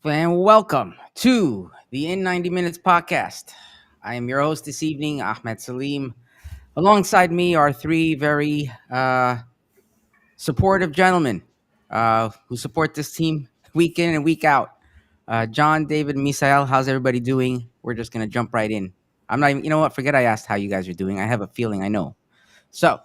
And welcome to the In 90 Minutes podcast. I am your host this evening, Ahmed Salim. Alongside me are three very supportive gentlemen who support this team week in and week out. John, David, and Misael, how's everybody doing? We're just going to jump right in. I'm not even, you know what? Forget I asked how you guys are doing. I have a feeling I know. So,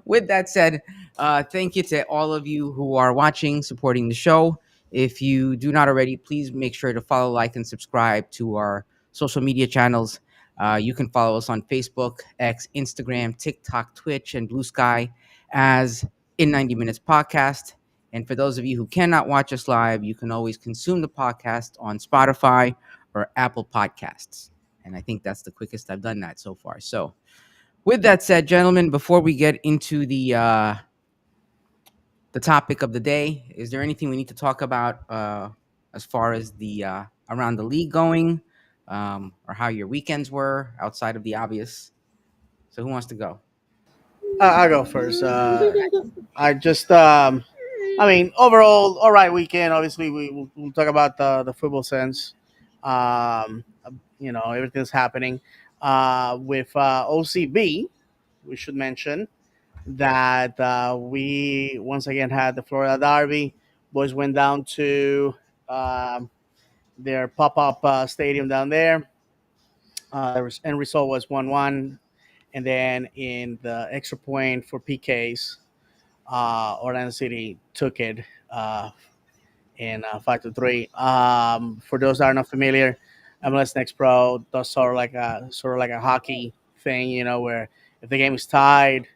with that said, thank you to all of you who are watching, supporting the show. If you do not already, please make sure to follow, like, and subscribe to our social media channels. You can follow us on Facebook, X, Instagram, TikTok, Twitch, and Blue Sky as In 90 Minutes Podcast. And for those of you who cannot watch us live, you can always consume the podcast on Spotify or Apple Podcasts. And I think that's the quickest I've done that so far. So, with that said, gentlemen, before we get into the topic of the day, is there anything we need to talk about as far as the around the league going, or how your weekends were outside of the obvious? So, who wants to go? I'll go first. I just, overall, all right weekend. Obviously, we'll talk about the football sense. Um, everything's happening. With OCB, we should mention that we once again had the Florida Derby. Boys went down to um, their pop-up stadium down there. The end result was 1-1. And then in the extra point for PKs, Orlando City took it in 5-3. For those that are not familiar, MLS Next Pro does sort of like a hockey thing, where if the game is tied,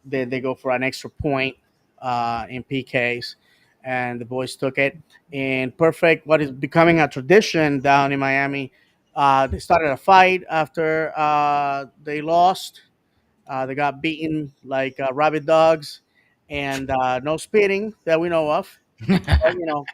they go for an extra point in PKs, and the boys took it in perfect. What is becoming a tradition down in Miami. They started a fight after they lost. They got beaten like rabid dogs, and no spitting that we know of. But,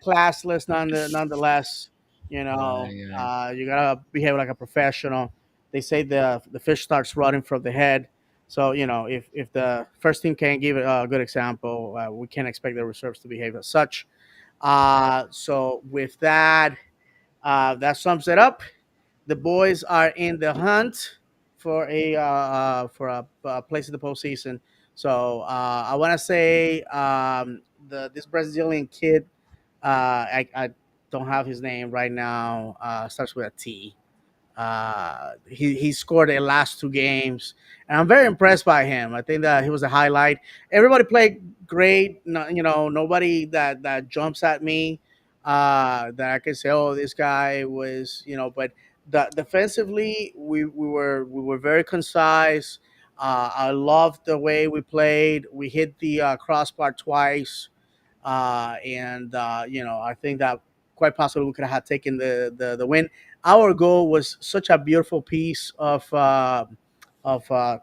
classless nonetheless. Yeah. You gotta behave like a professional. They say the fish starts rotting from the head. So if the first team can't give a good example, we can't expect the reserves to behave as such. So with that, that sums it up. The boys are in the hunt for a place in the postseason. So I want to say this Brazilian kid. I don't have his name right now. Starts with a T. He scored the last two games, and I'm very impressed by him. I think that he was a highlight. Everybody played great. No, nobody that jumps at me that I can say, oh, this guy was, but defensively we were very concise. I loved the way we played. We hit the crossbar twice, and I think that quite possibly we could have taken the win. Our goal was such a beautiful piece of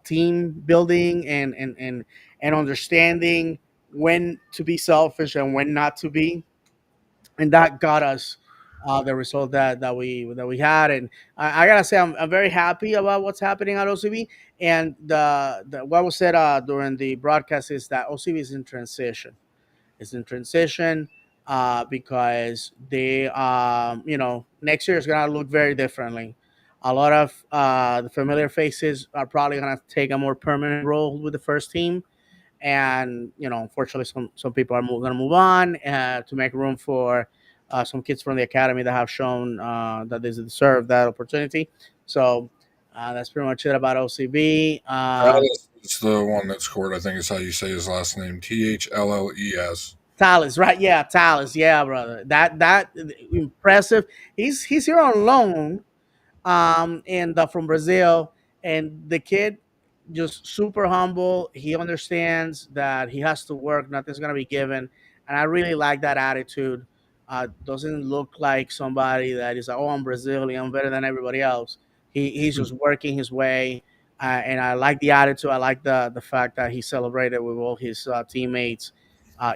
team building and understanding when to be selfish and when not to be, and that got us the result that we had. And I gotta say, I'm very happy about what's happening at OCB. And the what was said during the broadcast is that OCB is in transition. It's in transition because next year is gonna look very differently. A lot of the familiar faces are probably gonna take a more permanent role with the first team, and unfortunately, some people are going to move on to make room for some kids from the academy that have shown that they deserve that opportunity. So that's pretty much it about OCB. It's the one that scored. I think is how you say his last name. Thalles. Tallis, right? Yeah, Tallis. Yeah, brother. That impressive. He's here on loan, and from Brazil, and the kid just super humble. He understands that he has to work. Nothing's gonna be given, and I really like that attitude. Doesn't look like somebody that is like, oh, I'm Brazilian, I'm better than everybody else. He's just working his way, and I like the attitude. I like the fact that he celebrated with all his teammates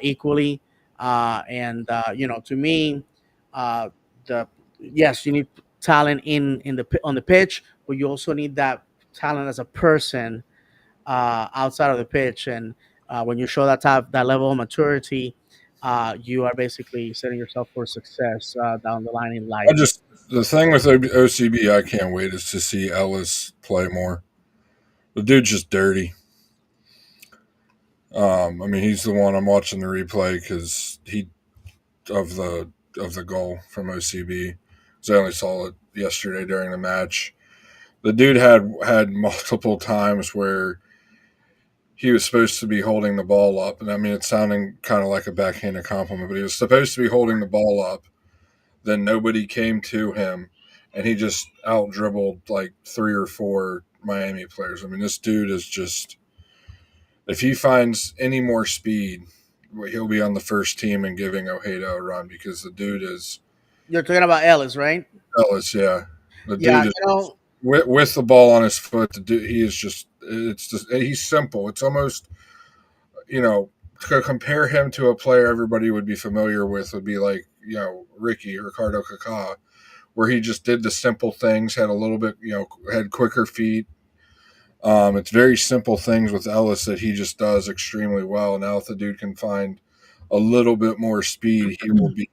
equally, and to me, uh, the yes, you need talent on the pitch, but you also need that talent as a person outside of the pitch. And when you show that level of maturity, you are basically setting yourself for success down the line in I life. just the thing with OCB I can't wait is to see Ellis play more. The dude's just dirty. I mean, he's the one I'm watching the replay because he of the goal from OCB. Because I only saw it yesterday during the match. The dude had multiple times where he was supposed to be holding the ball up, and I mean, it's sounding kind of like a backhanded compliment, but he was supposed to be holding the ball up. Then nobody came to him, and he just out dribbled like 3 or 4 Miami players. I mean, this dude is just if he finds any more speed, he'll be on the first team and giving Ojeda a run because the dude is You're talking about Ellis, right? Ellis. Yeah, the Yeah, dude is with the ball on his foot. The dude, he is just it's just he's simple. It's almost to compare him to a player everybody would be familiar with would be like Ricardo Kaká, where he just did the simple things, had a little bit had quicker feet. It's very simple things with Ellis that he just does extremely well. Now, if the dude can find a little bit more speed, he will be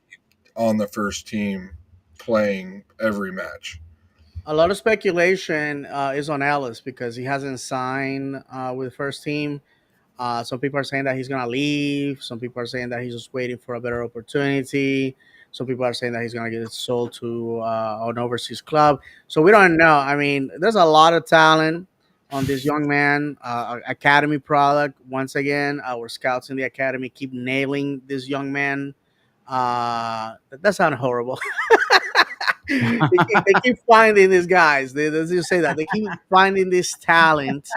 on the first team playing every match. a lot of speculation is on Ellis because he hasn't signed with the first team. Some people are saying that he's gonna leave. Some people are saying that he's just waiting for a better opportunity. Some people are saying that he's gonna get sold to an overseas club. So we don't know. I mean, there's a lot of talent on this young man. Academy product. Once again, our scouts in the academy keep nailing this young man. That sounds horrible. They keep finding these guys. They just say that they keep finding this talent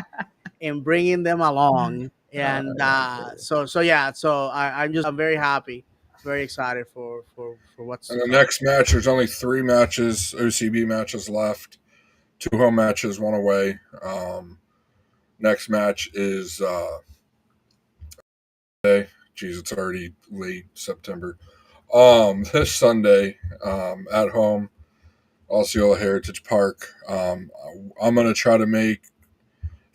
and bringing them along. And so yeah, so I'm very happy, very excited for what's And to the come. next match, there's only 3 OCB matches left, 2 home matches, 1 away. Next match is geez, it's already late September. This Sunday, at home, Osceola Heritage Park. I'm gonna try to make.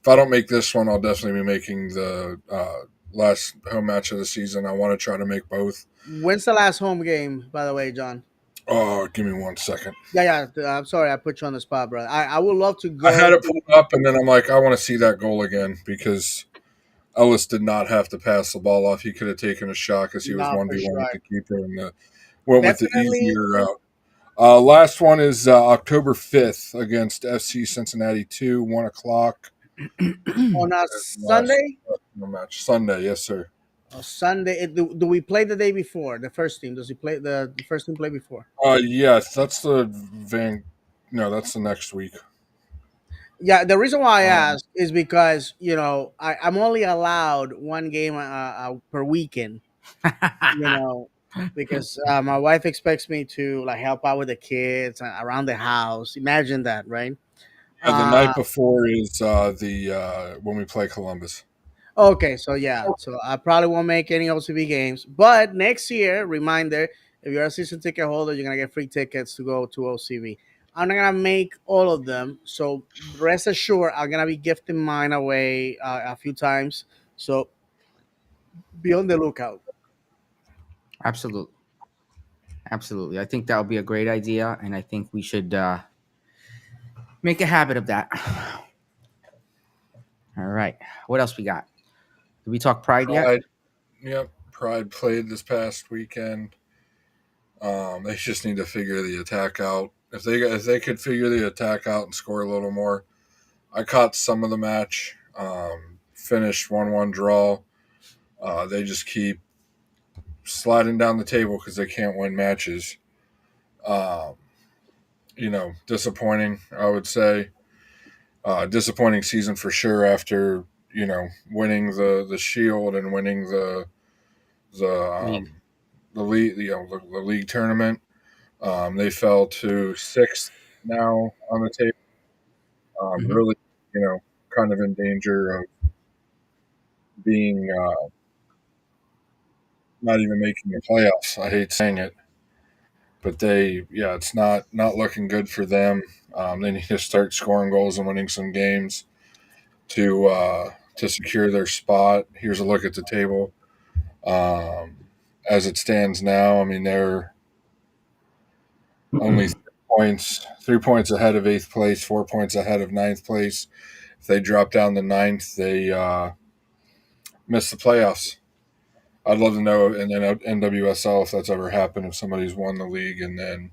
If I don't make this one, I'll definitely be making the last home match of the season. I want to try to make both. When's the last home game, by the way, John? Oh, give me 1 second. Yeah. I'm sorry, I put you on the spot, brother. I would love to I go had it to. pulled up, and then I'm like, I want to see that goal again because Ellis did not have to pass the ball off. He could have taken a shot because he was No, for 1v1 with sure. the keeper and went with the Definitely easier route. Last one is October 5th against FC Cincinnati 2, 1 o'clock. on a Last Sunday. match. Sunday, yes, sir. Sunday. Do we play the day before? The first team. Does he play the first team play before? Yes, that's the No, that's the next week. Yeah, the reason why I Um, asked is because I'm only allowed one game per weekend. You know, because my wife expects me to like help out with the kids around the house. Imagine that, right? yeah, the night Uh, before is the when we play Columbus. okay, so yeah, so I probably won't make any OCB games, but next year, reminder: if you're a season ticket holder, you're gonna get free tickets to go to OCB. I'm not gonna make all of them, so rest assured, I'm gonna be gifting mine away a few times. So be on the lookout. Absolutely. Absolutely. I think that would be a great idea, and I think we should make a habit of that. All right. What else we got? Did we talk Pride yet? Pride, yep. Pride played this past weekend. They just need to figure the attack out. If they could figure the attack out and score a little more, I caught some of the match. Finished 1-1 draw. They just keep sliding down the table because they can't win matches. Um, Disappointing. I would say disappointing season for sure. After winning the Shield and winning the League. the league the league tournament, they fell to 6th now on the table. Hmm. Really, kind of in danger of being not even making the playoffs. I hate saying it, but it's not looking good for them. They need to start scoring goals and winning some games to secure their spot. Here's a look at the table. Um, as it stands now. I mean, they're only 3 points ahead of 8th place, 4 points ahead of 9th place. If they drop down to 9th, they miss the playoffs. I'd love to know in NWSL if that's ever happened, if somebody's won the league and then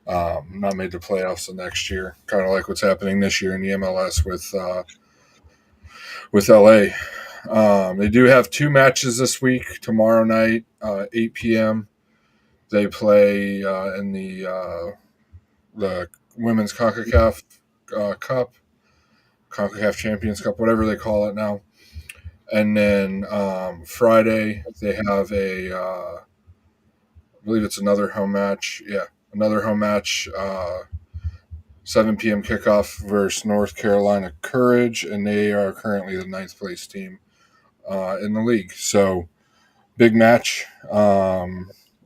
not made the playoffs the next year, kind of like what's happening this year in the MLS with LA. They do have 2 matches this week. Tomorrow night, 8 p.m. They play in the Women's CONCACAF Cup, CONCACAF Champions Cup, whatever they call it now. And then Friday they have I believe it's another home match. Yeah, another home match. 7 p.m. kickoff versus North Carolina Courage, and they are currently the 9th place team in the league. So big match.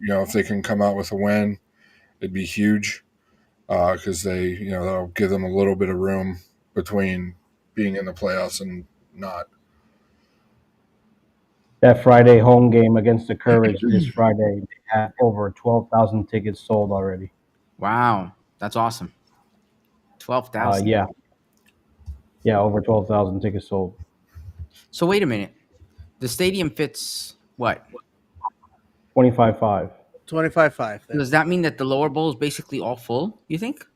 If they can come out with a win, it'd be huge because that'll give them a little bit of room between being in the playoffs and not. That Friday home game against the Courage this Friday, they have over 12,000 tickets sold already. Wow, that's awesome. 12,000. Yeah, over 12,000 tickets sold. So wait a minute. The stadium fits what? 25.5. 25.5. Does that mean that the lower bowl is basically all full, you think?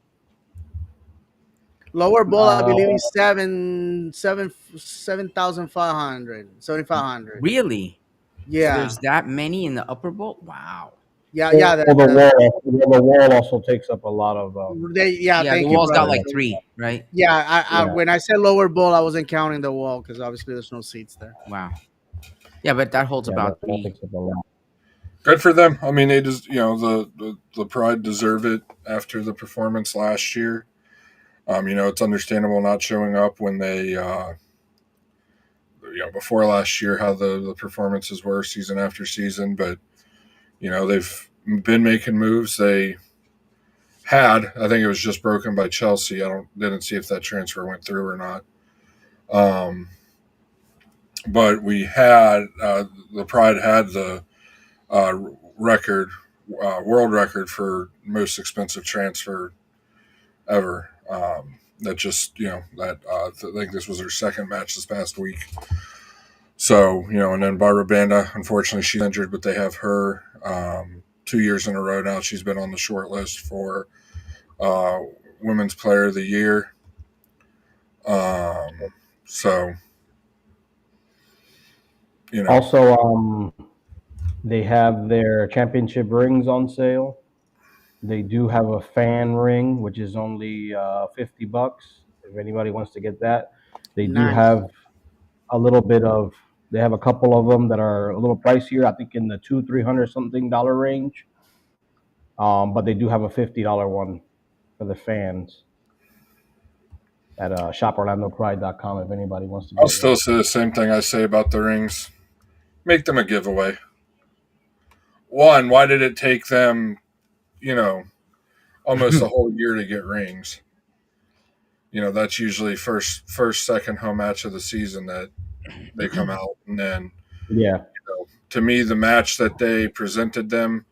Lower bowl, I believe, is 7,500, 7,500. Really? So Yeah, there's that many in the upper bowl? Wow. yeah. The wall also takes up a lot of. Yeah, Thank the you, wall's got brother. like 3, right? Yeah, Yeah. when I said lower bowl, I wasn't counting the wall because obviously there's no seats there. Wow. Yeah, but that holds about that 3. takes up a lot. Good for them. I mean, they just the Pride deserve it after the performance last year. It's understandable not showing up when they before last year how the performances were season after season, but they've been making moves. They had, I think it was just broken by Chelsea. Didn't see if that transfer went through or not. But we had the Pride had the world record for most expensive transfer ever. That just I think this was her second match this past week. So and then Barbara Banda, unfortunately she's injured, but they have her 2 years in a row now. She's been on the short list for Women's Player of the Year. So Also, they have their championship rings on sale. They do have a fan ring, which is only $50. If anybody wants to get that, they do Nice. have a little bit of. They have a couple of them that are a little pricier. I think in the $200-300 something range. But they do have a $50 one for the fans at shoporlandopride.com if anybody wants to. I'll still say the same thing I say about the rings. Make them a giveaway. One, why did it take them, almost a whole year to get rings? That's usually first, second home match of the season that they come out. And then, to me, the match that they presented them,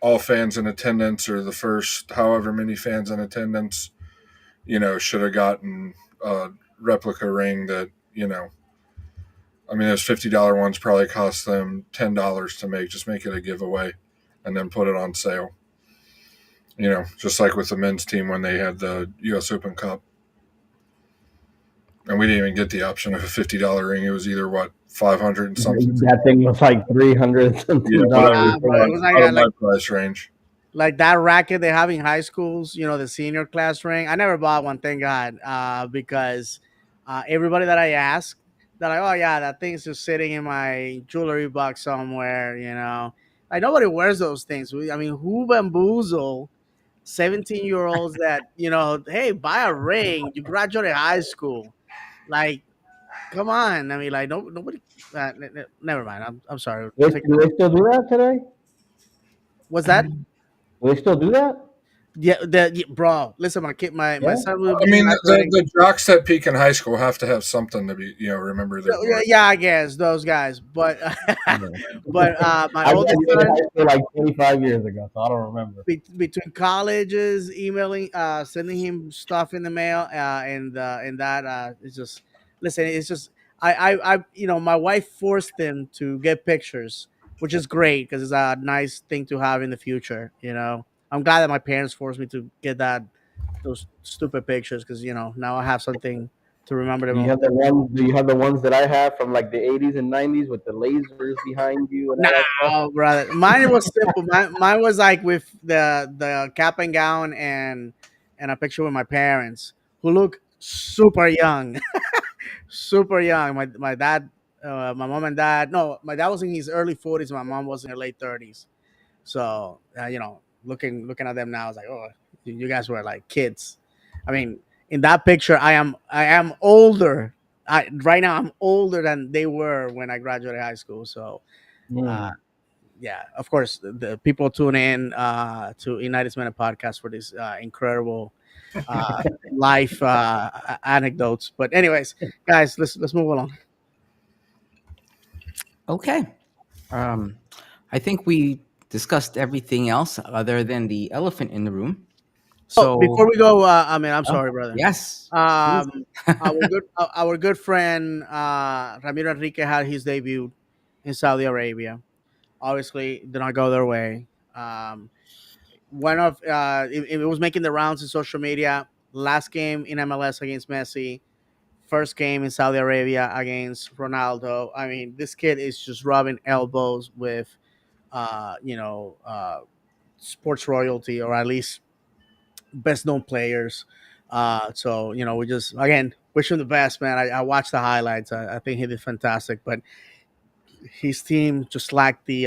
all fans in attendance or the first however many fans in attendance, should have gotten a replica ring that, those $50 ones probably cost them $10 to make. Just make it a giveaway and then put it on sale. Just like with the men's team when they had the U.S. Open Cup. And we didn't even get the option of a $50 ring. It was either, 500 and something. That thing was like $300 something. Yeah, dollars. Bro, it was out of my price range. Like that racket they have in high schools, the senior class ring. I never bought one, thank God, because everybody that I asked, they're like, oh yeah, that thing's just sitting in my jewelry box somewhere, Like nobody wears those things. I mean, who bamboozle 17-year-olds that, hey, buy a ring, you graduated high school. Like, come on. I mean, like, nobody, never mind. I'm sorry. Do they still do that today? What's that? Do they still do that? bro. Listen, my Yeah. son will I be mean, graduating. the jocks that peak in high school have to have something to be, remember their Yeah, glory. yeah, I guess those guys, but Yeah. my I oldest graduated son, high school like 25 years ago, so I don't remember. between colleges, emailing, sending him stuff in the mail, and that, it's just, listen, it's just, my wife forced him to get pictures, which is great because it's a nice thing to have in the future. I'm glad that my parents forced me to get those stupid pictures because now I have something to remember them. Do you have the ones? Do you have the ones that I have from like the 80s and 90s with the lasers behind you and all that stuff? No, brother. Mine was simple. Mine was like with the cap and gown and a picture with my parents who look super young, super young. My dad, my mom and dad. No, my dad was in his early 40s. My mom was in her late 30s. So looking at them now, I was like, oh, you guys were like kids. I mean, in that picture, I am older. Right now I'm older than they were when I graduated high school. So. Uh, Hmm. yeah, of course, the people tune in to United Minute podcast for this incredible uh, life anecdotes. But anyways, guys, let's move along. Okay. Um, I think we discussed everything else other than the elephant in the room. Oh, before So, we go, I'm oh, sorry, brother. yes, please. Um, our good friend Ramiro Enrique had his debut in Saudi Arabia. Obviously, did not go their way. Um, it was making the rounds in social media. Last game in MLS against Messi, first game in Saudi Arabia against Ronaldo. I mean, this kid is just rubbing elbows with, uh, you know, uh, sports royalty, or at least best known players. So we just again wish him the best, man. I watched the highlights. I think he did fantastic, but his team just lacked the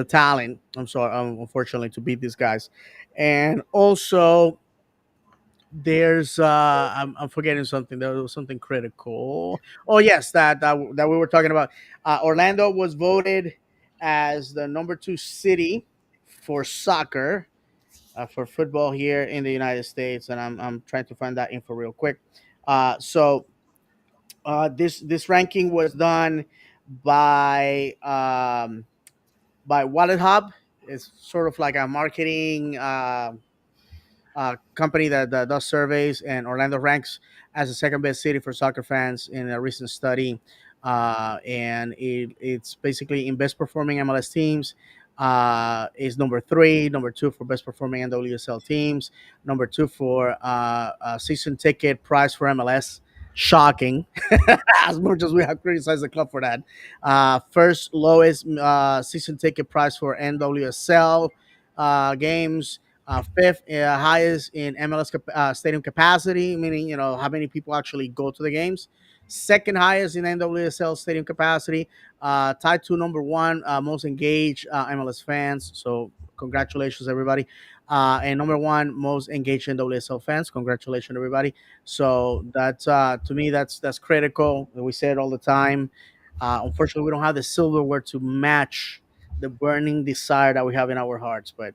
talent. I'm sorry, unfortunately, to beat these guys, and also there's I'm forgetting something. There was something critical. Oh yes, that we were talking about. Orlando was voted as the number 2 city for soccer, for football here in the United States, and I'm trying to find that info real quick. This ranking was done by Wallet Hub. It's sort of like a marketing company that does surveys, and Orlando ranks as the second best city for soccer fans in a recent study. And it's basically in best performing MLS teams. Is number 3, number 2 for best performing NWSL teams, number 2 for season ticket price for MLS. Shocking, as much as we have criticized the club for that. First lowest season ticket price for NWSL games, fifth highest in MLS stadium capacity, meaning how many people actually go to the games. Second highest in NWSL stadium capacity. Tied to number 1 most engaged MLS fans. So congratulations, everybody. And number 1 most engaged NWSL fans. Congratulations, everybody. So that's to me that's critical. We say it all the time. Unfortunately, we don't have the silverware to match the burning desire that we have in our hearts, but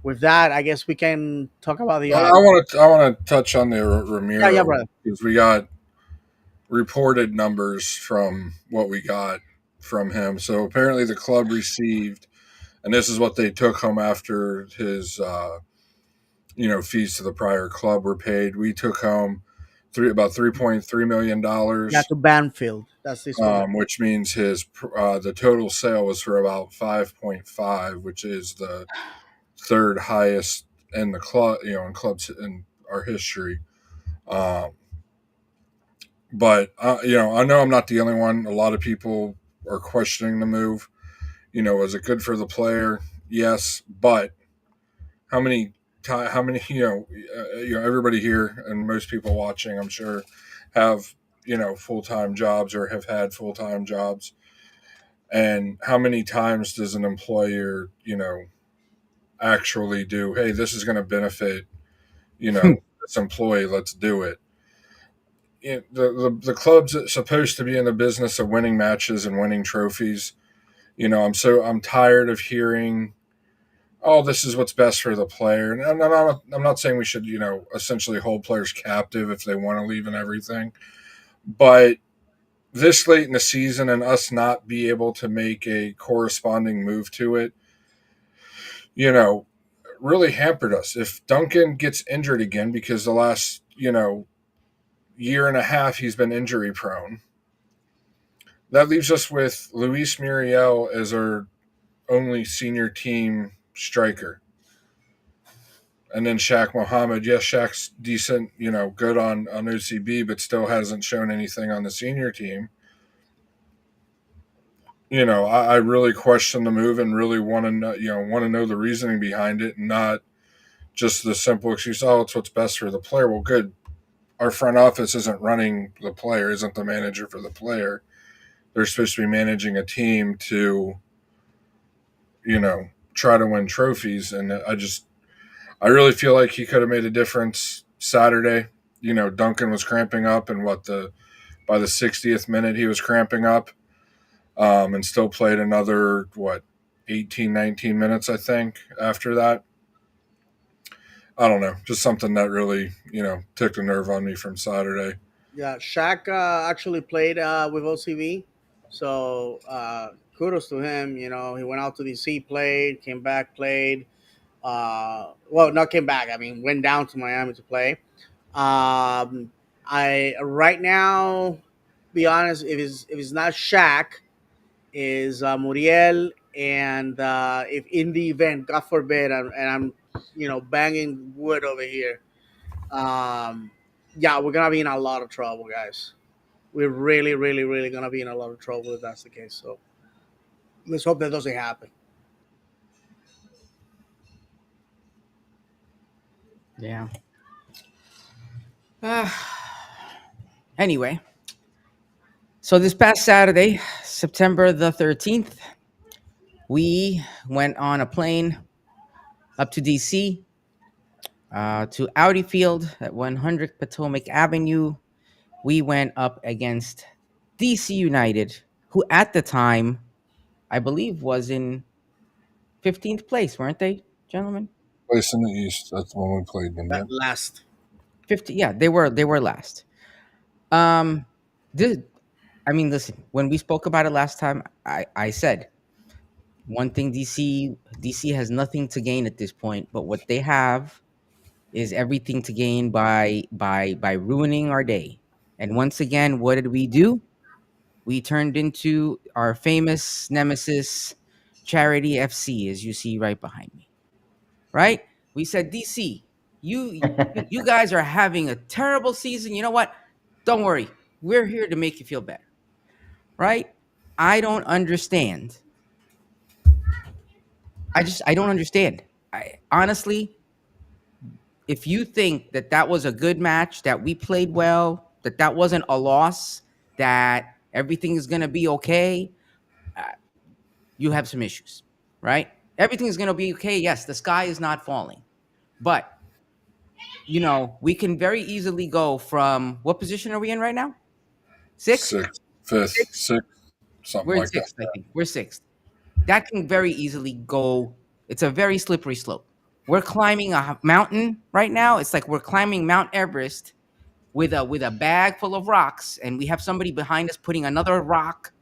with that, I guess we can talk about the. I want to touch on the Yeah, yeah, Ramiro brother. because we got reported numbers from what we got from him. So apparently the club received, and this is what they took home after his fees to the prior club were paid. We took home about $3.3 million, Yeah, to Banfield. That's this one. which means the total sale was for about 5.5, which is the third highest in the club, in clubs in our history. Um, but I know I'm not the only one. A lot of people are questioning the move. Was it good for the player? Yes, but how many how many everybody here and most people watching, I'm sure, have full-time jobs or have had full-time jobs, and how many times does an employer actually do, hey, this is going to benefit this employee, let's do it. The club's supposed to be in the business of winning matches and winning trophies. I'm tired of hearing oh, this is what's best for the player. And I'm not saying we should, essentially hold players captive if they want to leave and everything. But this late in the season and us not be able to make a corresponding move to it, really hampered us. If Duncan gets injured again, because the last, year and a half he's been injury prone, that leaves us with Luis Muriel as our only senior team striker. And then Shaq Mohammed. Yes, Shaq's decent, good on OCB, but still hasn't shown anything on the senior team. I really question the move and really want to know the reasoning behind it, and not just the simple excuse, oh, it's what's best for the player. Well, good. Our front office isn't running the player, isn't the manager for the player. They're supposed to be managing a team to, try to win trophies. And I really feel like he could have made a difference Saturday. Duncan was cramping up, and by the 60th minute he was cramping up, and still played another 18, 19 minutes, I think, after that. I don't know, just something that really took a nerve on me from Saturday. Yeah, Shaq actually played with OCV, so kudos to him. He went out to DC, played, came back, played. Well, not came back. I mean, went down to Miami to play. I right now, be honest, if it's not Shaq, is Muriel, and if in the event, God forbid, and I'm banging wood over here. Yeah, we're gonna be in a lot of trouble, guys. We're really, really, really gonna be in a lot of trouble if that's the case. So let's hope that doesn't happen. Yeah. Anyway, so this past Saturday, September the 13th, we went on a plane up to DC, to Audi Field at 100 Potomac Avenue. We went up against DC United, who at the time, I believe, was in 15th place, weren't they, gentlemen? Place in the East. That's when we played them. That Yep. last. 50. Yeah, they were last. This, I mean, listen. When we spoke about it last time, I said one thing: DC has nothing to gain at this point, but what they have is everything to gain by ruining our day. And once again, what did we do? We turned into our famous nemesis, Charity FC, as you see right behind me. Right? We said, DC, you guys are having a terrible season. You know what? Don't worry. We're here to make you feel better. Right? I don't understand. I don't understand. Honestly, if you think that was a good match, that we played well, that wasn't a loss, that everything is going to be okay, you have some issues, right? Everything is going to be okay. Yes, the sky is not falling. But, we can very easily go from, what position are we in right now? Sixth? Sixth, fifth, sixth, something We're in like sixth, that. I think. We're sixth. That can very easily go. It's a very slippery slope. We're climbing a mountain right now. It's like we're climbing Mount Everest with a bag full of rocks, and we have somebody behind us putting another rock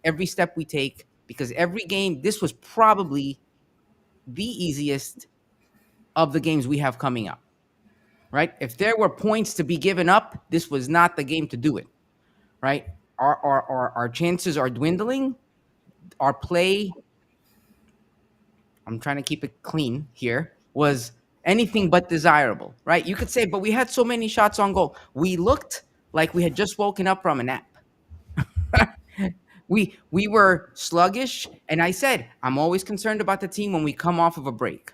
every step we take, because every game, this was probably the easiest of the games we have coming up. Right? If there were points to be given up, this was not the game to do it. Right? Our chances are dwindling. Our play, I'm trying to keep it clean here, was anything but desirable, right? You could say, but we had so many shots on goal. We looked like we had just woken up from a nap. we were sluggish, and I said, I'm always concerned about the team when we come off of a break,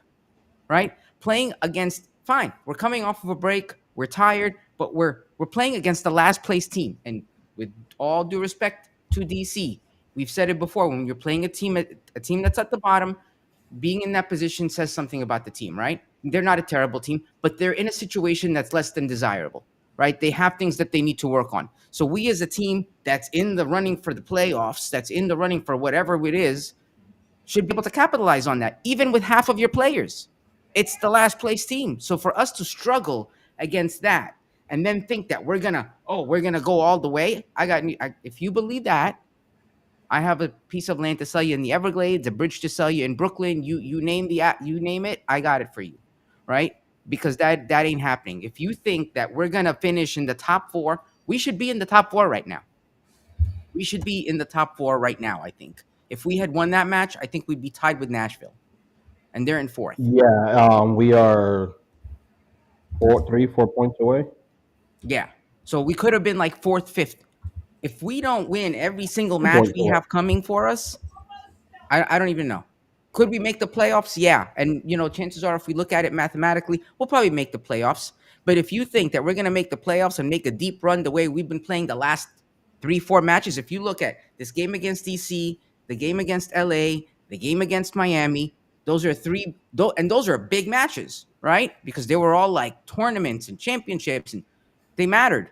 right? Playing against, fine, we're coming off of a break, we're tired, but we're playing against the last place team. And with all due respect to DC, we've said it before, when you're playing a team that's at the bottom, being in that position says something about the team, right? They're not a terrible team, but they're in a situation that's less than desirable, right? They have things that they need to work on. So we, as a team that's in the running for the playoffs, that's in the running for whatever it is, should be able to capitalize on that, even with half of your players. It's the last place team. So for us to struggle against that and then think that we're gonna go all the way, if you believe that, I have a piece of land to sell you in the Everglades, a bridge to sell you in Brooklyn. You name it, I got it for you, right? Because that ain't happening. If you think that we're gonna finish in the top four, we should be in the top four right now. We should be in the top four right now. I think if we had won that match, I think we'd be tied with Nashville, and they're in fourth. Yeah, we are 4 points away. Yeah, so we could have been like fourth, fifth. If we don't win every single 2 match points we away. have coming for us, I don't even know. Could we make the playoffs? Yeah. And, chances are, if we look at it mathematically, we'll probably make the playoffs. But if you think that we're going to make the playoffs and make a deep run the way we've been playing the last 3-4 matches, if you look at this game against DC, the game against LA, the game against Miami, those are those are big matches, right? Because they were all like tournaments and championships, and they mattered.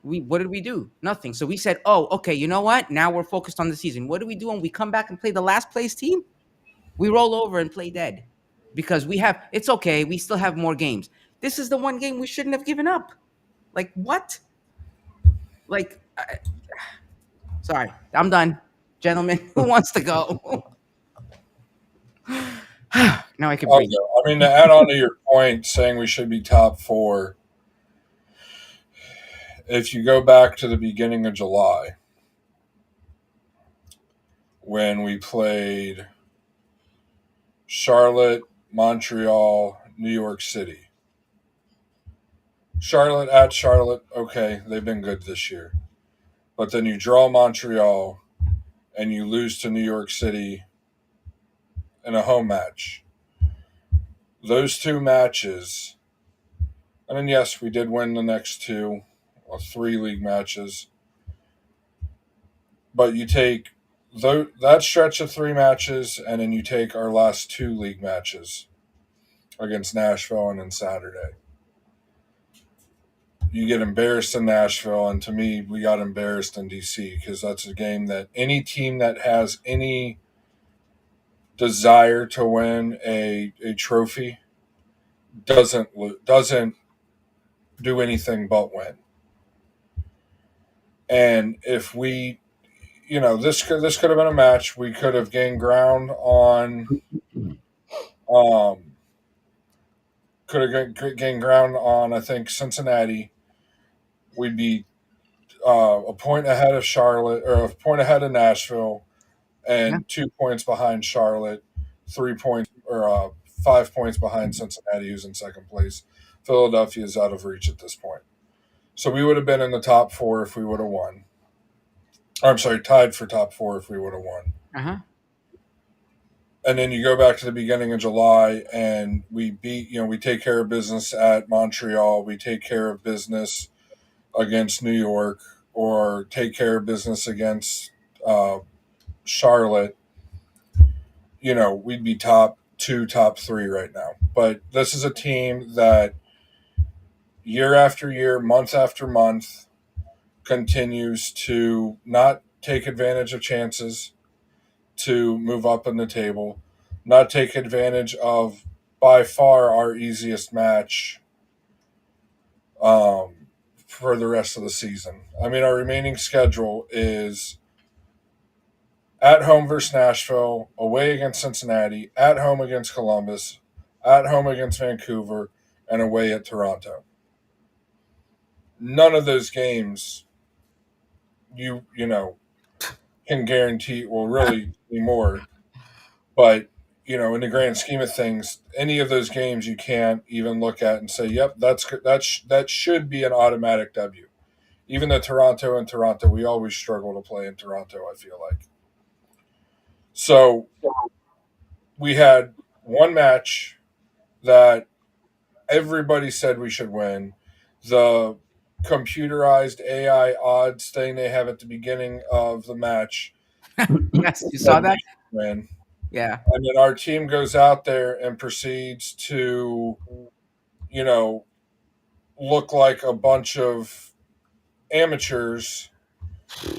What did we do? Nothing. So we said, oh, okay, you know what? Now we're focused on the season. What do we do when we come back and play the last place team? We roll over and play dead because it's okay. We still have more games. This is the one game we shouldn't have given up. Like, what? Like, sorry, I'm done. Gentlemen, who wants to go? Now I can breathe. I mean, to add on to your point, saying we should be top four, if you go back to the beginning of July, when we played Charlotte, Montreal, New York City. Charlotte at Charlotte, okay, they've been good this year. But then you draw Montreal and you lose to New York City in a home match. Those two matches, I mean, yes, we did win the next two, or 3 league matches. But you take that stretch of 3 matches, and then you take our last 2 league matches against Nashville and then Saturday. You get embarrassed in Nashville, and to me, we got embarrassed in DC because that's a game that any team that has any desire to win a trophy doesn't do anything but win. And if we, this could have been a match we could have gained ground on. Could have gained ground on, I think, Cincinnati. We'd be a point ahead of Charlotte, or a point ahead of Nashville, and 2 points behind Charlotte, 3 points or 5 points behind Cincinnati, who's in second place. Philadelphia is out of reach at this point. So we would have been in the top 4 if we would have won. I'm sorry, tied for top 4 if we would have won. Uh-huh. And then you go back to the beginning of July and we we take care of business at Montreal. We take care of business against New York, or take care of business against Charlotte. We'd be top 2, top 3 right now. But this is a team that year after year, month after month, continues to not take advantage of chances to move up in the table, not take advantage of by far our easiest match for the rest of the season. I mean, our remaining schedule is at home versus Nashville, away against Cincinnati, at home against Columbus, at home against Vancouver, and away at Toronto. None of those games you can guarantee will really be more. But, in the grand scheme of things, any of those games you can't even look at and say, yep, that should be an automatic W. Even the Toronto, we always struggle to play in Toronto, I feel like. So we had one match that everybody said we should win. The computerized AI odds thing they have at the beginning of the match. Yes, you saw that? Win. Yeah. And then our team goes out there and proceeds to, look like a bunch of amateurs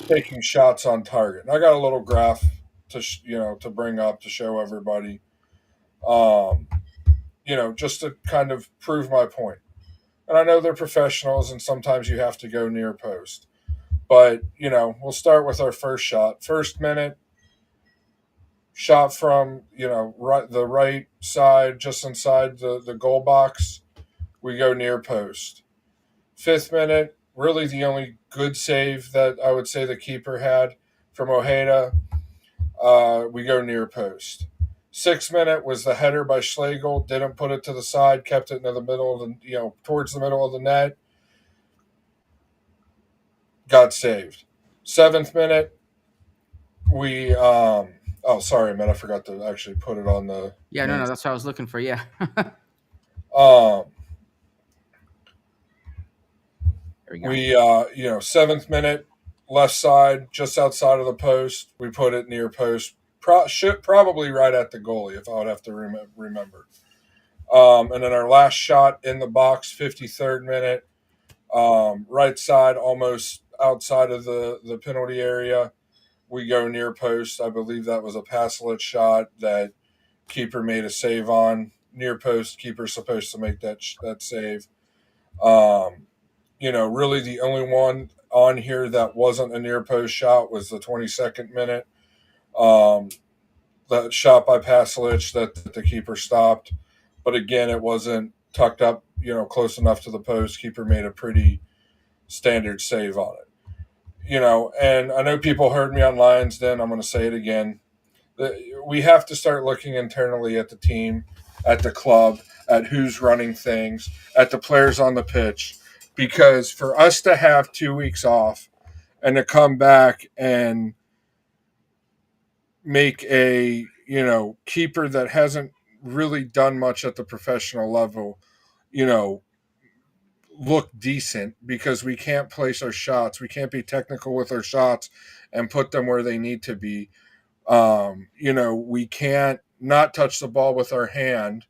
taking shots on target. And I got a little graph to bring up to show everybody, just to kind of prove my point. And I know they're professionals, and sometimes you have to go near post. But we'll start with our first shot. First minute, shot from the right side, just inside the goal box. We go near post. 5th minute, really the only good save that I would say the keeper had from Ojeda. We go near post. 6th minute was the header by Schlegel. Didn't put it to the side, kept it into the middle of towards the middle of the net. Got saved. 7th minute, we sorry, man, I forgot to actually put it on the. Yeah, no, that's what I was looking for. Yeah. There we go. We 7th minute, left side, just outside of the post. We put it near post. Probably right at the goalie, if I would have to remember. And then our last shot in the box, 53rd minute, right side, almost outside of the penalty area. We go near post. I believe that was a Pasalic shot that keeper made a save on. Near post, keeper's supposed to make that save. Really the only one on here that wasn't a near post shot was the 22nd minute. That shot by Pasalic that the keeper stopped. But again, it wasn't tucked up, close enough to the post. Keeper made a pretty standard save on it. And I know people heard me on Lions Den. I'm going to say it again. We have to start looking internally at the team, at the club, at who's running things, at the players on the pitch. Because for us to have 2 weeks off and to come back and make a, keeper that hasn't really done much at the professional level, look decent because we can't place our shots. We can't be technical with our shots and put them where they need to be. We can't not touch the ball with our hand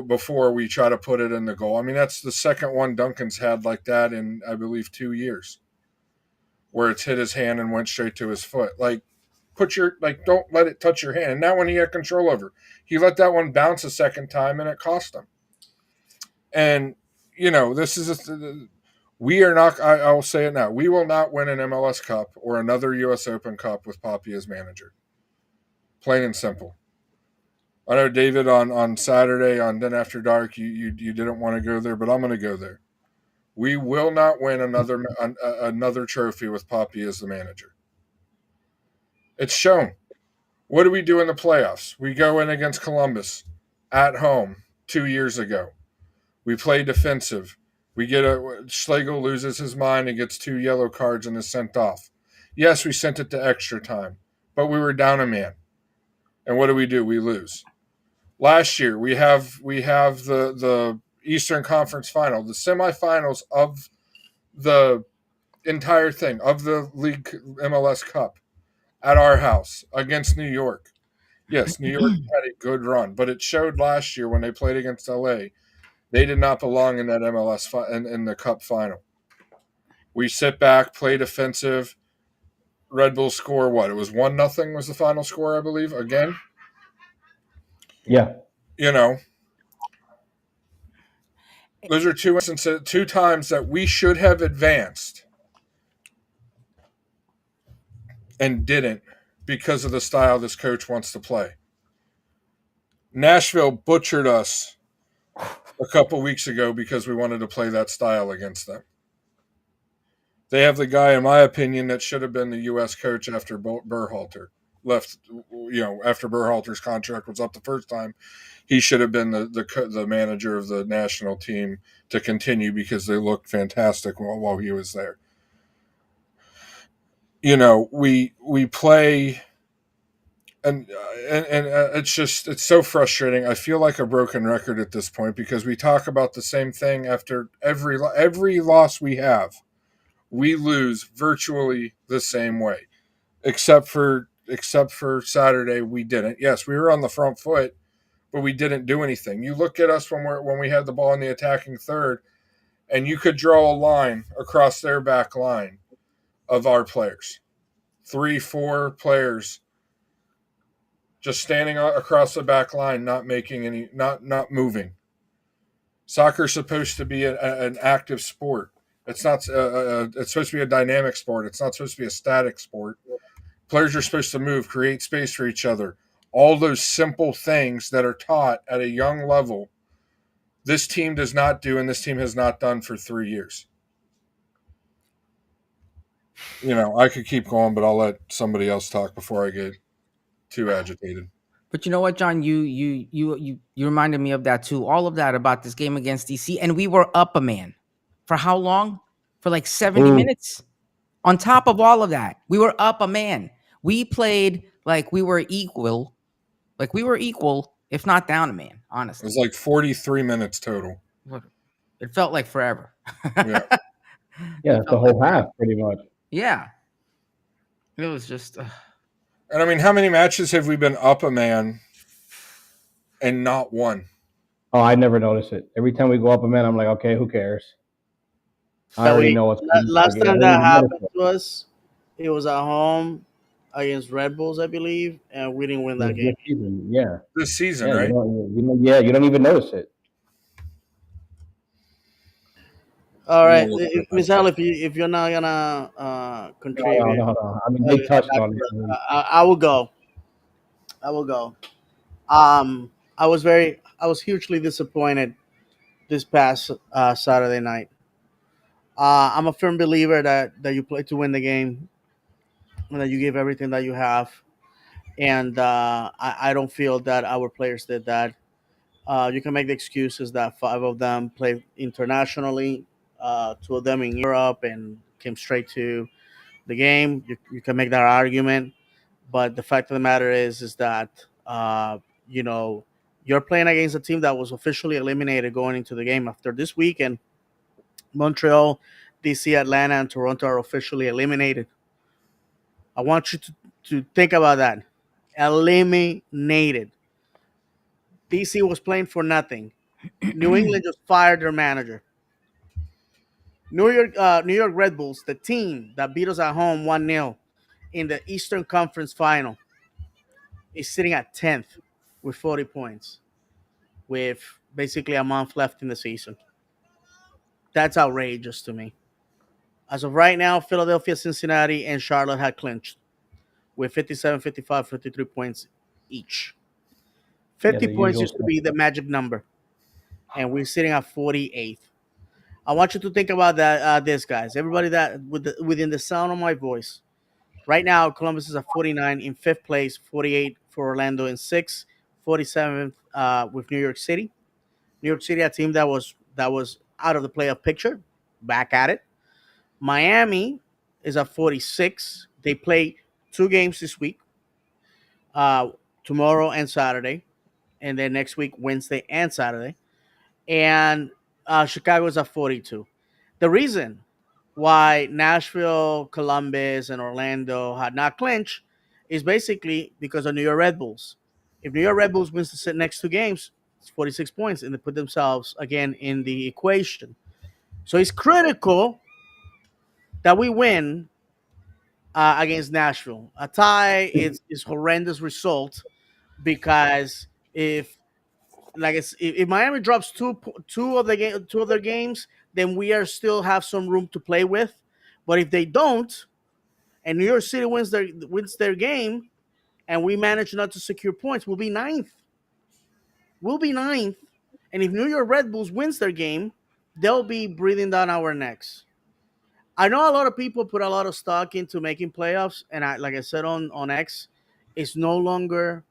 before we try to put it in the goal. I mean, that's the second one Duncan's had like that in, I believe, 2 years, where it's hit his hand and went straight to his foot. Don't let it touch your hand. And that one he had control over. He let that one bounce a second time, and it cost him. And, this is we are not, I will say it now, we will not win an MLS Cup or another U.S. Open Cup with Poppy as manager. Plain and simple. I know, David, on Saturday on Den After Dark, you didn't want to go there, but I'm going to go there. We will not win another trophy with Poppy as the manager. It's shown. What do we do in the playoffs? We go in against Columbus at home 2 years ago. We play defensive. Schlegel loses his mind and gets 2 yellow cards and is sent off. Yes, we sent it to extra time, but we were down a man. And what do? We lose. Last year, we have the Eastern Conference Final, the semifinals of the entire thing, of the League MLS Cup at our house against New York. Yes, New York had a good run, but it showed last year when they played against LA, they did not belong in that MLS in the Cup final. We sit back, play defensive. Red Bull score what? It was 1-0 was the final score, I believe, again. Yeah. Those are 2 instances, 2 times that we should have advanced and didn't because of the style this coach wants to play. Nashville butchered us a couple weeks ago because we wanted to play that style against them. They have the guy, in my opinion, that should have been the U.S. coach after Berhalter left. After Berhalter's contract was up the first time, he should have been the manager of the national team to continue because they looked fantastic while he was there. We play. And it's so frustrating. I feel like a broken record at this point because we talk about the same thing after every loss we have. We lose virtually the same way, except for Saturday we didn't. Yes, we were on the front foot, but we didn't do anything. You look at us when we had the ball in the attacking third, and you could draw a line across their back line of our players, 3-4 players just standing across the back line, not making any, not moving. Soccer is supposed to be an active sport. It's not. It's supposed to be a dynamic sport. It's not supposed to be a static sport. Players are supposed to move, create space for each other. All those simple things that are taught at a young level, this team does not do, and this team has not done for 3 years. I could keep going, but I'll let somebody else talk before I get too agitated. But you know what, John? You reminded me of that too. All of that about this game against DC, and we were up a man. For how long? For like 70 minutes. On top of all of that, we were up a man. We played like we were equal. Like we were equal, if not down a man, It honestly. was like 43 minutes total. It felt like forever. Yeah. Yeah, it's the whole half, pretty much. Yeah. It was just. And I mean, how many matches have we been up a man and not won? Oh, I never notice it. Every time we go up a man, I'm like, okay, who cares? I already know what's coming. Last Like, I time don't that even notice happened it. to us, it was at home against Red Bulls, I believe, and we didn't win that game. This season, yeah. This season, Yeah, right? you don't even notice it. All right, We'll look at that. Miss Al, if you're not gonna contribute, No. I mean, they touched on it. I will go. I will go. I was hugely disappointed this past Saturday night. I'm a firm believer that you play to win the game, and that you give everything that you have. And I don't feel that our players did that. You can make the excuses that 5 of them played internationally, 2 of them in Europe, and came straight to the game. You can make that argument, but the fact of the matter is that you know you're playing against a team that was officially eliminated going into the game. After this weekend, Montreal, DC, Atlanta, and Toronto are officially eliminated. I want you to think about that. Eliminated. DC was playing for nothing. New England just fired their manager. New York Red Bulls, the team that beat us at home 1-0 in the Eastern Conference Final, is sitting at 10th with 40 points, with basically a month left in the season. That's outrageous to me. As of right now, Philadelphia, Cincinnati, and Charlotte had clinched with 57, 55, 53 points each. 50 the points usual used to be the magic number, and we're sitting at 48th. I want you to think about that. This, guys, everybody that within the sound of my voice, right now, Columbus is at 49 in 5th place, 48 for Orlando in 6th, 47th with New York City. New York City, a team that was out of the playoff picture, back at it. Miami is at 46. They play 2 games this week, tomorrow and Saturday, and then next week, Wednesday and Saturday. And Chicago is at 42. The reason why Nashville, Columbus, and Orlando had not clinched is basically because of New York Red Bulls. If New York Red Bulls wins the next 2 games, it's 46 points, and they put themselves again in the equation. So it's critical that we win against Nashville. A tie is horrendous result, because if Miami drops two of their games, then we are still have some room to play with. But if they don't, and New York City wins their game, and we manage not to secure points, we'll be ninth. And if New York Red Bulls wins their game, they'll be breathing down our necks. I know a lot of people put a lot of stock into making playoffs, and like I said on X, it's no longer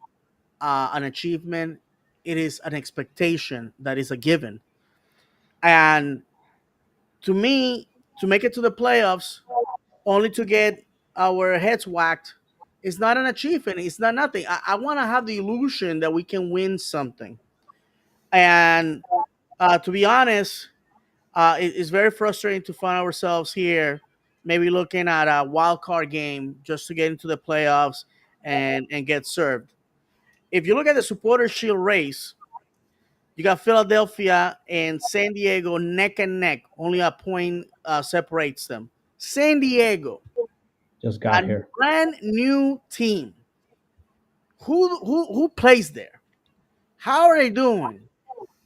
an achievement. It is an expectation that is a given. And to me, to make it to the playoffs, only to get our heads whacked, is not an achievement. It's not nothing. I want to have the illusion that we can win something. And to be honest, it's very frustrating to find ourselves here, maybe looking at a wild card game just to get into the playoffs and get served. If you look at the Supporters Shield race, you got Philadelphia and San Diego neck and neck. Only a point separates them. San Diego, Just got a here. brand new team Who plays there? How are they doing?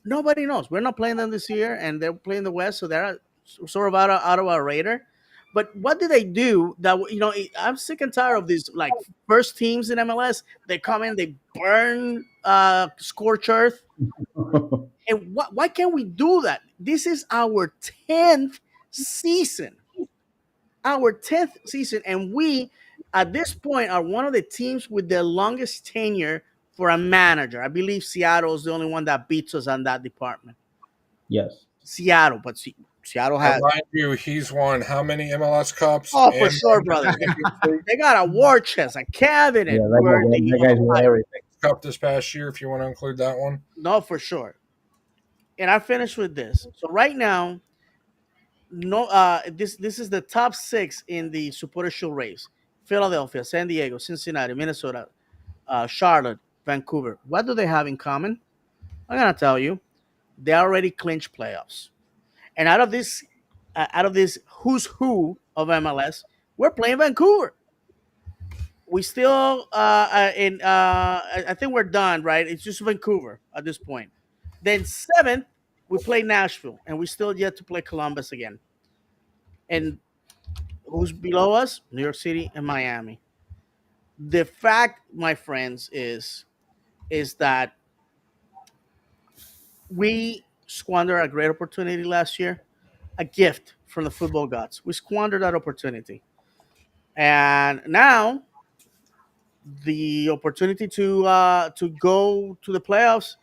Nobody knows. We're not playing them this year, and they're playing the West, so they're sort of out of our radar. But what do they do that I'm sick and tired of these like first teams in MLS. They come in, they burn scorch earth, and why can't we do that? This is our 10th season, and we at this point are one of the teams with the longest tenure for a manager. I believe Seattle is the only one that beats us on that department. Yes. Seattle, but Seattle has. Mind you, he's won how many MLS Cups? Oh, for and sure, brother. They got a war chest, a cabinet. Yeah, that guy's won everything. Cup this past year, if you want to include that one. No, for sure. And I finished with this. So right now, this is the top 6 in the supporter shield race: Philadelphia, San Diego, Cincinnati, Minnesota, Charlotte, Vancouver. What do they have in common? I'm gonna tell you. They already clinched playoffs, and out of this who's who of MLS, we're playing Vancouver. We still I think we're done, right? It's just Vancouver at this point. Then 7th, we play Nashville, and we still yet to play Columbus again. And who's below us? New York City and Miami. The fact, my friends, is that we squandered a great opportunity last year, a gift from the football gods. We squandered that opportunity, and now the opportunity to go to the playoffs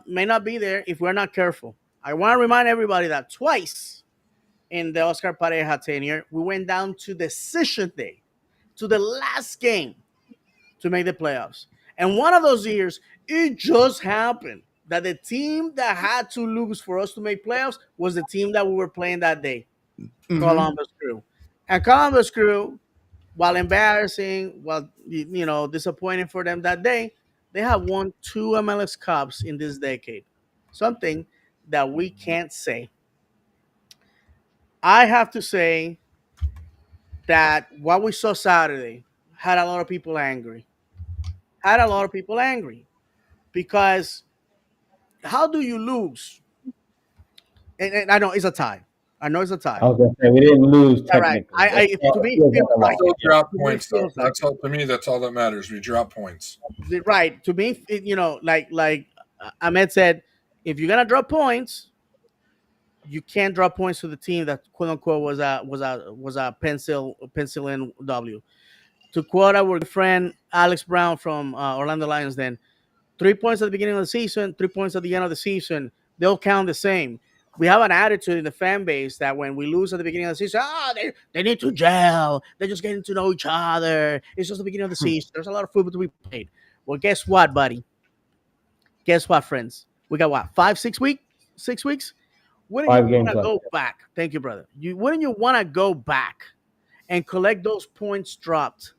may not be there if we're not careful. I want to remind everybody that twice in the Oscar Pareja tenure, we went down to decision day, to the last game to make the playoffs. And one of those years, it just happened that the team that had to lose for us to make playoffs was the team that we were playing that day, Columbus Crew. And Columbus Crew, while embarrassing, while disappointing for them that day, they have won 2 MLS Cups in this decade. Something that we can't say. I have to say that what we saw Saturday had a lot of people angry. Because how do you lose? And I know it's a tie. I was gonna say we didn't lose All right. technically. To me, Feels it feels like like Still it. drop To me, it points, though. feels like That's all to me. That's all that matters. We drop points. right. To me, like Ahmed said, if you're gonna drop points, you can't drop points to the team that quote unquote was a pencil in W. To quote our good friend Alex Brown from Orlando Lions, then 3 points at the beginning of the season, 3 points at the end of the season, they'll count the same. We have an attitude in the fan base that when we lose at the beginning of the season, they need to gel. They're just getting to know each other. It's just the beginning of the season. There's a lot of football to be played. Well, guess what, buddy? Guess what, friends? We got what, 6 weeks? Wouldn't 5 you games want to left. go back? Thank you, brother. Wouldn't you want to go back and collect those points dropped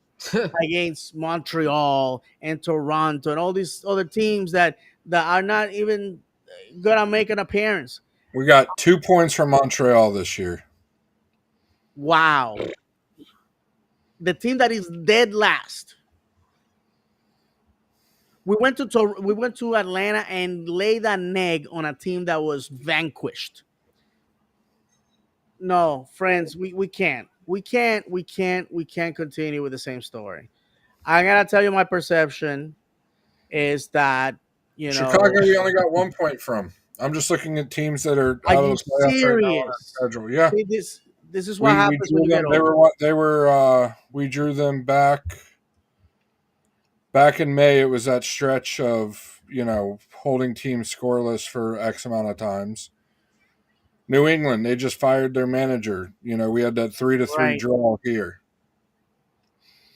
against Montreal and Toronto and all these other teams that are not even gonna make an appearance? We got 2 points from Montreal this year. Wow. The team that is dead last. We went to Atlanta and laid an egg on a team that was vanquished. No, friends, we can't. We can't continue with the same story. I gotta tell you, my perception is that Chicago, we only got 1 point from. I'm just looking at teams that are Are out you of the playoffs right now on our serious? schedule. Yeah, See, this is what happens when you get They old. were. We drew them back in May. It was that stretch of holding teams scoreless for X amount of times. New England, they just fired their manager. We had that 3-3 Right. draw here.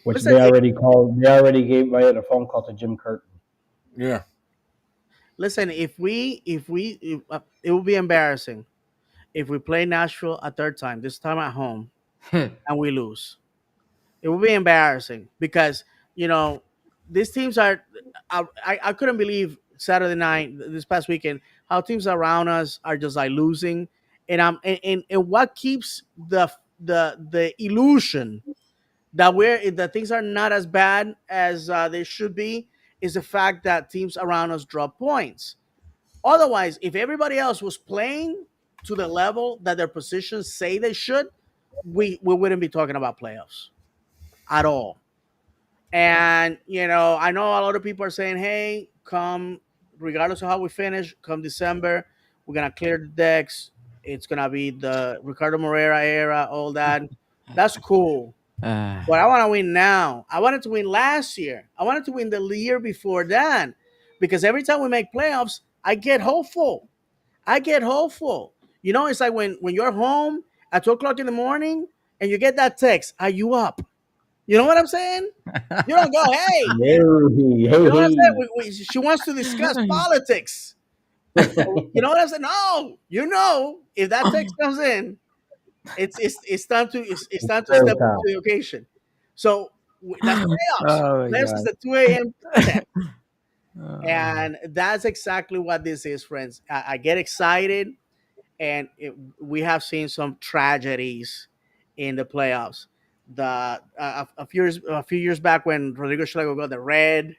Which Listen, they already called. They already gave I had a phone call to Jim Curtin. Yeah, Listen, if it would be embarrassing if we play Nashville a third time, this time at home, and we lose. It would be embarrassing because these teams are. I couldn't believe Saturday night this past weekend how teams around us are just like losing, and what keeps the illusion that things are not as bad as they should be is the fact that teams around us drop points. Otherwise, if everybody else was playing to the level that their positions say they should, we wouldn't be talking about playoffs at all. And I know a lot of people are saying, "Hey, come, regardless of how we finish, come December, we're gonna clear the decks. It's gonna be the Ricardo Moreira era, all that." That's cool, but I want to win now. I wanted to win last year. I wanted to win the year before that, because every time we make playoffs, I get hopeful. I get hopeful. It's like when you're home at 2 o'clock in the morning and you get that text, "Are you up?" You know what I'm saying? You don't go, "Hey." Hey, You know what I'm saying? hey, She wants to discuss politics. You know what I'm saying? No, if that text comes in, it's time to hey. step up to the occasion. So that's playoffs. Oh my Playoffs is god. the 2 a.m. tip. Uh, And that's exactly what this is, friends. I get excited, and we have seen some tragedies in the playoffs. A few years back when Rodrigo Schlager got the red.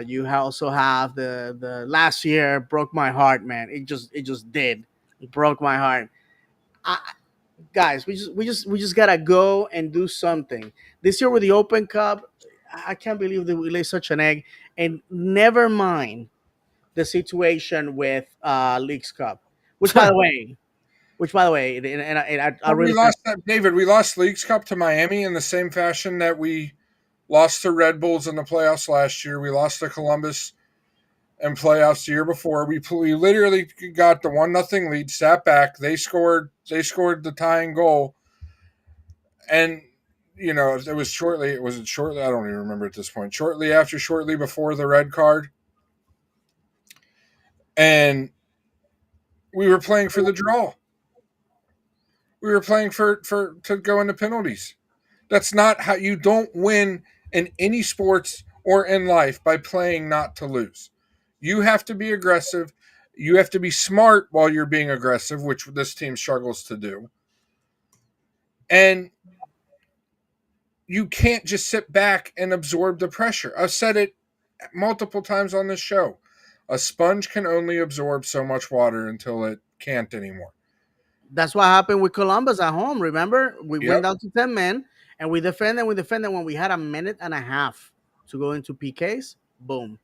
You also have the last year broke my heart, man. It just did. It broke my heart. I, Guys, we just gotta go and do something this year with the Open Cup. I can't believe that we laid such an egg, and never mind the situation with Leagues Cup, which by the way, and I Well, we really lost that, David. We lost Leagues Cup to Miami in the same fashion that we lost to Red Bulls in the playoffs last year. We lost to Columbus in playoffs the year before. We literally got the 1-0 lead, sat back. They scored. They scored the tying goal, and it was shortly. It was shortly. I don't even remember at this point. Shortly before the red card, and we were playing for the draw. We were playing for to go into penalties. That's not how you don't win in any sports or in life by playing not to lose. You have to be aggressive. You have to be smart while you're being aggressive, which this team struggles to do. And you can't just sit back and absorb the pressure. I've said it multiple times on this show. A sponge can only absorb so much water until it can't anymore. That's what happened with Columbus at home. Remember, we went Yep. down to 10 men, and we defended. We defended when we had a minute and a half to go into PKs. Boom.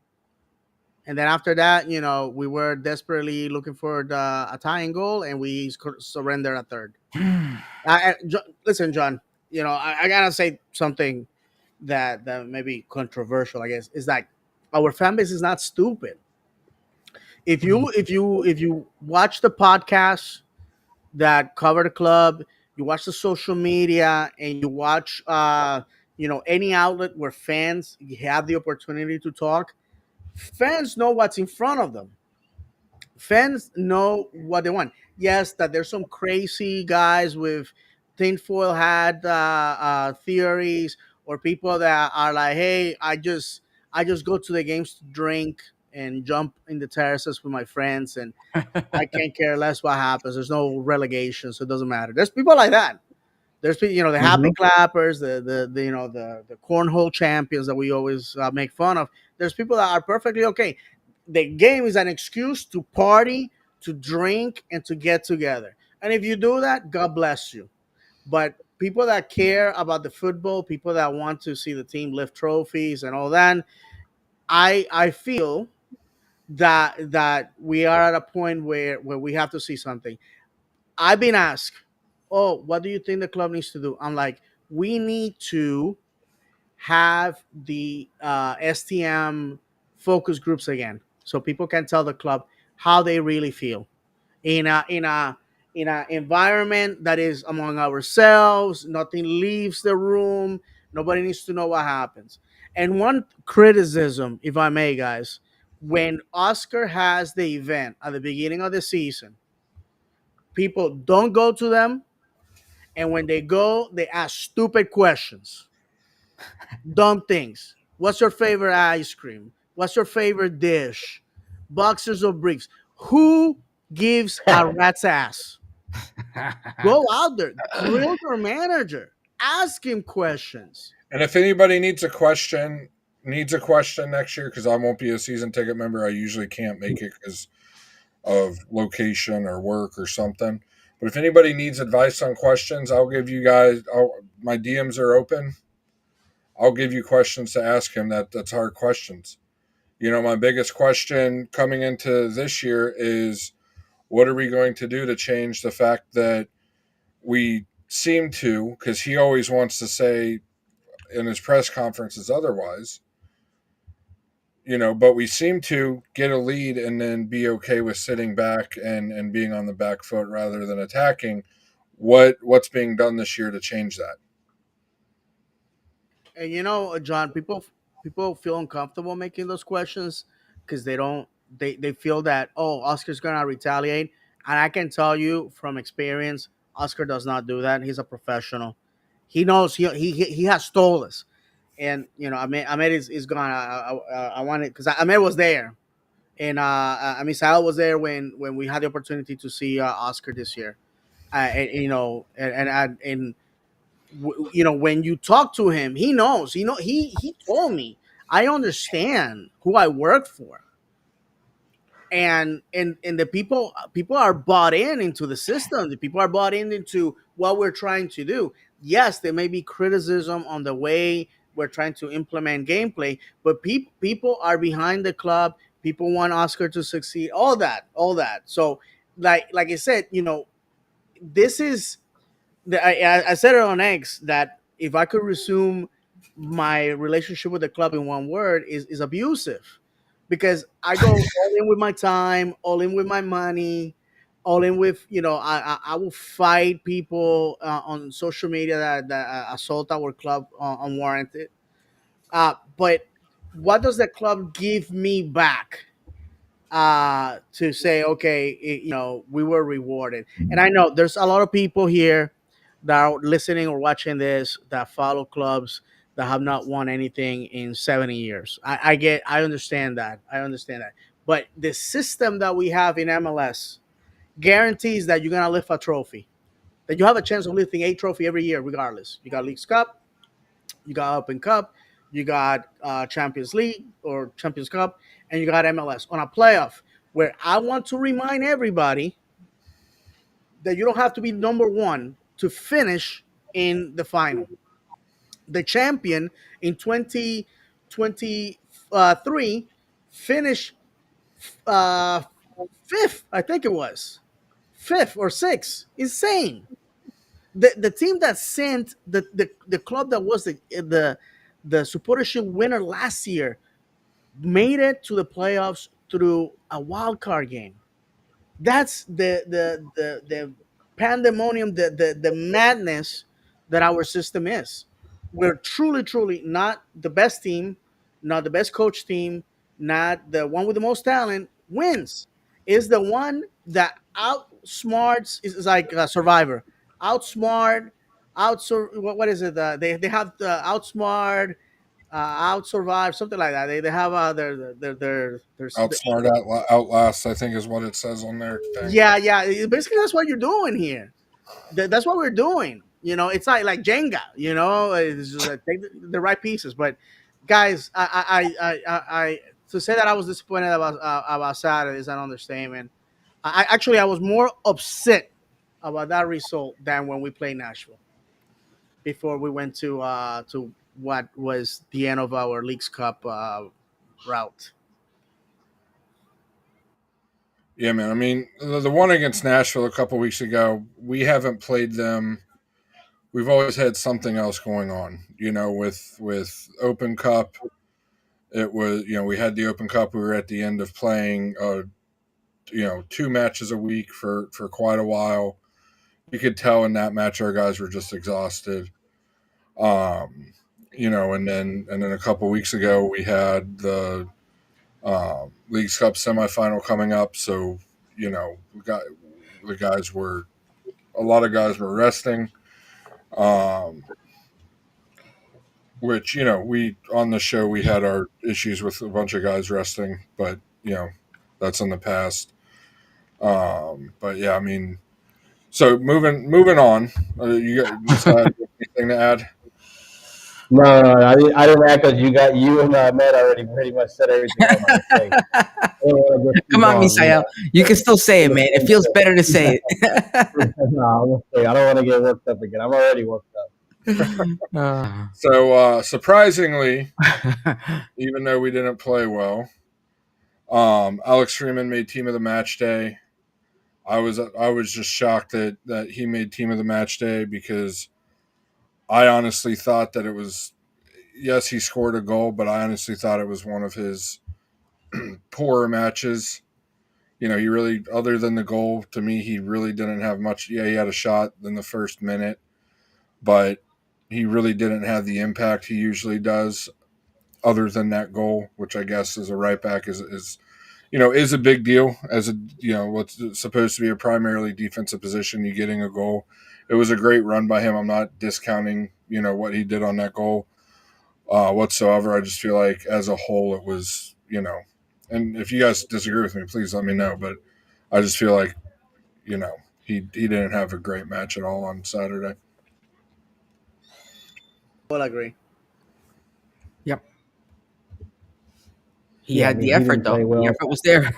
And then after that, we were desperately looking for a tying goal, and we surrendered a third. Listen, John. I gotta say something that may be controversial. I guess is that our fan base is not stupid. If you watch the podcasts that cover the club, you watch the social media, and you watch any outlet where fans have the opportunity to talk. Fans know what's in front of them. Fans know what they want. Yes, that there's some crazy guys with tinfoil hat theories, or people that are like, "Hey, I just go to the games to drink and jump in the terraces with my friends, and I can't care less what happens. There's no relegation, so it doesn't matter." There's people like that. There's people, the happy Mhm. clappers, the cornhole champions that we always make fun of. There's people that are perfectly okay. The game is an excuse to party, to drink, and to get together. And if you do that, God bless you. But people that care about the football, people that want to see the team lift trophies and all that, I feel that we are at a point where we have to see something. I've been asked, "Oh, what do you think the club needs to do?" I'm like, we need to have the STM focus groups again, so people can tell the club how they really feel in a environment that is among ourselves. Nothing leaves the room. Nobody needs to know what happens. And one criticism, if I may, guys, when Oscar has the event at the beginning of the season, people don't go to them, and when they go, they ask stupid questions, dumb things. What's your favorite ice cream? What's your favorite dish? Boxers or bricks? Who gives a rat's ass? Go out there, grill your manager. Ask him questions. And if anybody needs a question next year, because I won't be a season ticket member, I usually can't make it because of location or work or something. But if anybody needs advice on questions, I'll give you guys. My DMs are open. I'll give you questions to ask him. That's hard questions. My biggest question coming into this year is, what are we going to do to change the fact that we seem to, because he always wants to say in his press conferences otherwise, but we seem to get a lead and then be okay with sitting back and being on the back foot rather than attacking. What's being done this year to change that? And John, people feel uncomfortable making those questions because they feel that, oh, Oscar's gonna retaliate. And I can tell you from experience, Oscar does not do that. He's a professional. He knows he has told us. And Ahmed is gone. I wanted, because Ahmed was there, and Misael was there when we had the opportunity to see Oscar this year. And when you talk to him, he knows. He told me, I understand who I work for, and the people are bought into the system. The people are bought into what we're trying to do. Yes, there may be criticism on the way we're trying to implement gameplay, but people are behind the club. People want Oscar to succeed. All that. So, like I said, this is I said it on X that if I could resume my relationship with the club in one word, is abusive, because I go all in with my time, all in with my money, all in with I will fight people on social media that assault our club unwarranted. But what does the club give me back to say, okay, we were rewarded? And I know there's a lot of people here that are listening or watching this that follow clubs that have not won anything in 70 years. I understand that. But the system that we have in MLS guarantees that you're gonna lift a trophy, that you have a chance of lifting a trophy every year, regardless. You got Leagues Cup, you got Open Cup, you got Champions League or Champions Cup, and you got MLS on a playoff, where I want to remind everybody that you don't have to be number one to finish in the final. The champion in 2023 finished uh, fifth, I think it was fifth or sixth. Insane. The team that sent the club that was the supportership winner last year made it to the playoffs through a wild card game. That's the pandemonium, the madness that our system is. We're truly not the best team, not the best coach team, not the one with the most talent wins. Is the one that outsmarts, is like a Survivor, outsmart, what is it? They have the outsmart, out survive, something like that. They have their Outsmart, outlast, I think is what it says on their thing. yeah. Basically, that's what you're doing here. That's what we're doing. It's like Jenga. It's just like take the right pieces. But guys, I to say that I was disappointed about Saturday is an understatement. I was more upset about that result than when we played Nashville before we went to what was the end of our Leagues Cup route. Yeah, man. I mean, the one against Nashville a couple weeks ago, we haven't played them. We've always had something else going on, with Open Cup. It was, we had the Open Cup. We were at the end of playing, 2 matches a week for quite a while. You could tell in that match our guys were just exhausted. And then a couple weeks ago we had the Leagues Cup semifinal coming up. So, we got a lot of guys were resting. Which, we on the show we had our issues with a bunch of guys resting, but that's in the past. But yeah, I mean, so moving on. You got Anything to add? No, I didn't act because you and Matt already pretty much said everything I wanted to say. I don't wanna just Come keep on, on, Misael. You can still say it, man. It feels better to say it. No, I'm gonna say, I don't want to get worked up again. I'm already worked up. So surprisingly, even though we didn't play well, Alex Freeman made team of the match day. I was just shocked that he made team of the match day because I honestly thought that it was, yes, he scored a goal, but I honestly thought it was one of his poorer matches. He really, other than the goal, to me, he really didn't have much. Yeah, he had a shot in the first minute, but he really didn't have the impact he usually does, other than that goal, which I guess as a right back is a big deal. As a what's supposed to be a primarily defensive position, you getting a goal. It was a great run by him. I'm not discounting what he did on that goal whatsoever. I just feel like as a whole it was and if you guys disagree with me, please let me know. But I just feel like he didn't have a great match at all on Saturday. Well, I agree. Yep. He Yeah, I had mean, the he effort, didn't though. play The well. effort was there.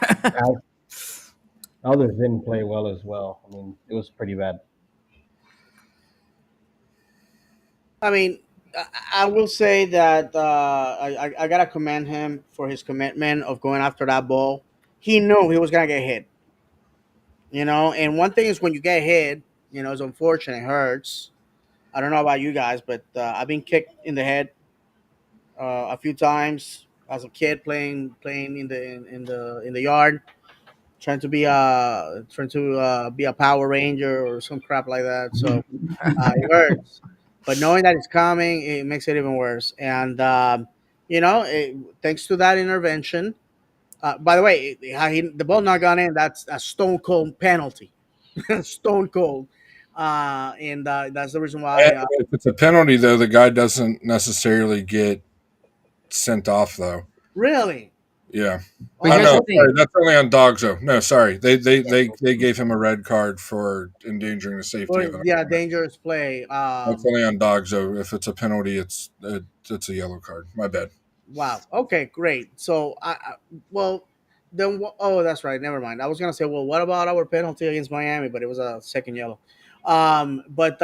Others didn't play well as well. I mean, it was pretty bad. I mean, I will say that I gotta commend him for his commitment of going after that ball. He knew he was gonna get hit, And one thing is when you get hit, it's unfortunate, it hurts. I don't know about you guys, but I've been kicked in the head a few times as a kid playing in the yard, trying to be a Power Ranger or some crap like that. So it hurts, but knowing that it's coming, it makes it even worse. And thanks to that intervention. By the way, the ball not gone in. That's a stone cold penalty, stone cold, and that's the reason why. If it's a penalty, though, the guy doesn't necessarily get sent off, though. Really, Yeah. But Oh here's no, the thing. sorry, that's only on dogs though. No, sorry, they gave him a red card for endangering the safety or of an yeah, opponent. dangerous play. That's only on dogs though. If it's a penalty, it's a yellow card. My bad. Wow. Okay, great. So well, then oh, that's right. Never mind. I was gonna say, well, what about our penalty against Miami? But it was a second yellow. But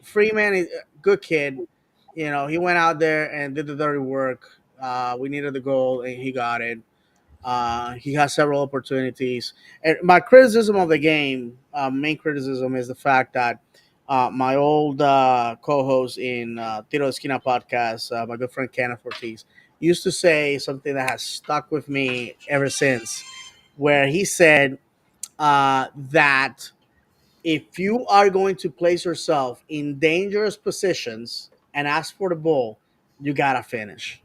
Freeman is a good kid. He went out there and did the dirty work. We needed the goal, and he got it. He has several opportunities. And my criticism of the game, main criticism, is the fact that my old co-host in Tiro de Esquina podcast, my good friend Kenneth Ortiz, used to say something that has stuck with me ever since, where he said that if you are going to place yourself in dangerous positions and ask for the ball, you gotta finish.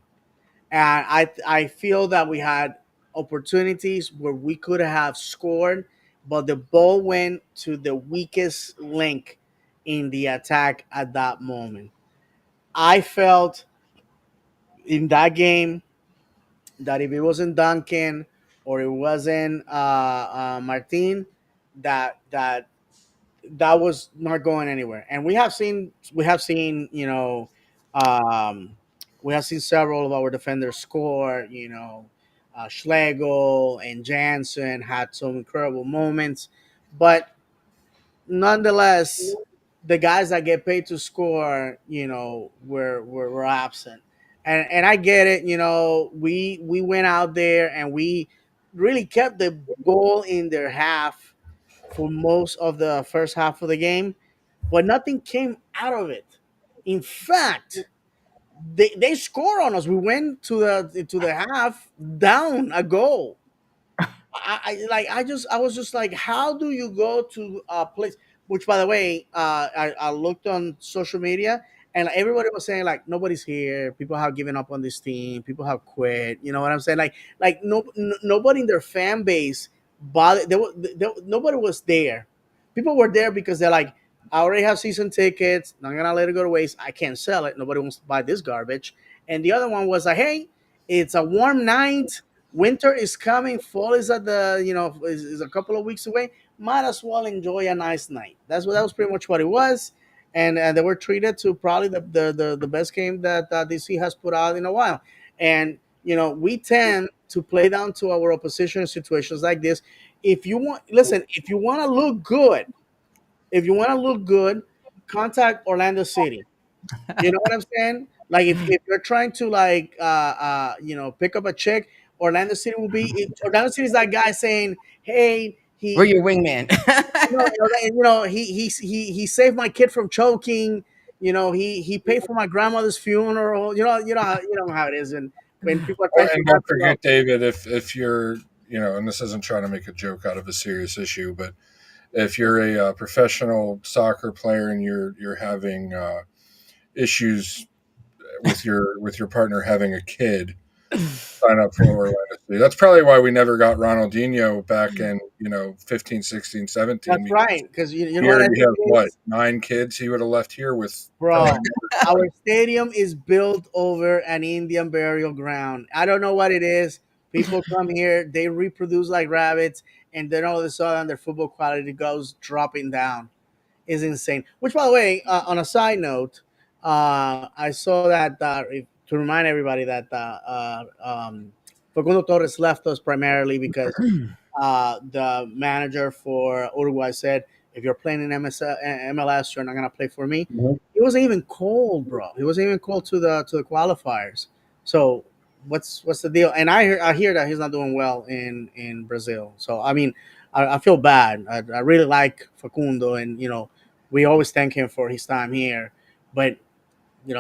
And I feel that we had opportunities where we could have scored, but the ball went to the weakest link in the attack at that moment. I felt in that game that if it wasn't Duncan or it wasn't Martin, that was not going anywhere. And we have seen um, we have seen several of our defenders score. Schlegel and Jansen had some incredible moments, but nonetheless, the guys that get paid to score, were absent. And I get it. We went out there and we really kept the ball in their half for most of the first half of the game, but nothing came out of it. In fact, they score on us. We went to the half down a goal. I was just like, how do you go to a place? Which, by the way, I looked on social media and everybody was saying like nobody's here. People have given up on this team. People have quit. You know what I'm saying? Like nobody in their fan base bothered. Nobody was there. People were there because they're like, I already have season tickets. Not gonna let it go to waste. I can't sell it. Nobody wants to buy this garbage. And the other one was like, hey, it's a warm night. Winter is coming. Fall is at the is a couple of weeks away. might as well enjoy a nice night. That was pretty much what it was, and they were treated to probably the best game that DC has put out in a while. And we tend to play down to our opposition in situations like this. If you want, listen, if you want to look good, contact Orlando City. You know what I'm saying? Like if you're trying to like pick up a chick, Orlando City is that guy saying, "Hey, We're your wingman. he saved my kid from choking. He paid for my grandmother's funeral. You know how it is, and when people are Well, trying to and wrap don't it up. forget, David, if you're, and this isn't trying to make a joke out of a serious issue, but if you're a professional soccer player and you're having issues with your partner having a kid, sign up for Orlando City. That's probably why we never got Ronaldinho back in 15, 16, 17. That's right, because you He know what I already think has it what, is, 9 kids he would have left here with. bro. Our stadium is built over an Indian burial ground. I don't know what it is. People come here, they reproduce like rabbits, and then all of a sudden their football quality goes dropping down. Is insane. Which, by the way, on a side note, I saw that to remind everybody that Facundo Torres left us primarily because the manager for Uruguay said, "If you're playing in MLS, you're not gonna play for me." Mhm. He wasn't even called, bro. He wasn't even called to the qualifiers. So what's the deal? And I hear that he's not doing well in Brazil. So I mean, I feel bad. I really like Facundo, and we always thank him for his time here. But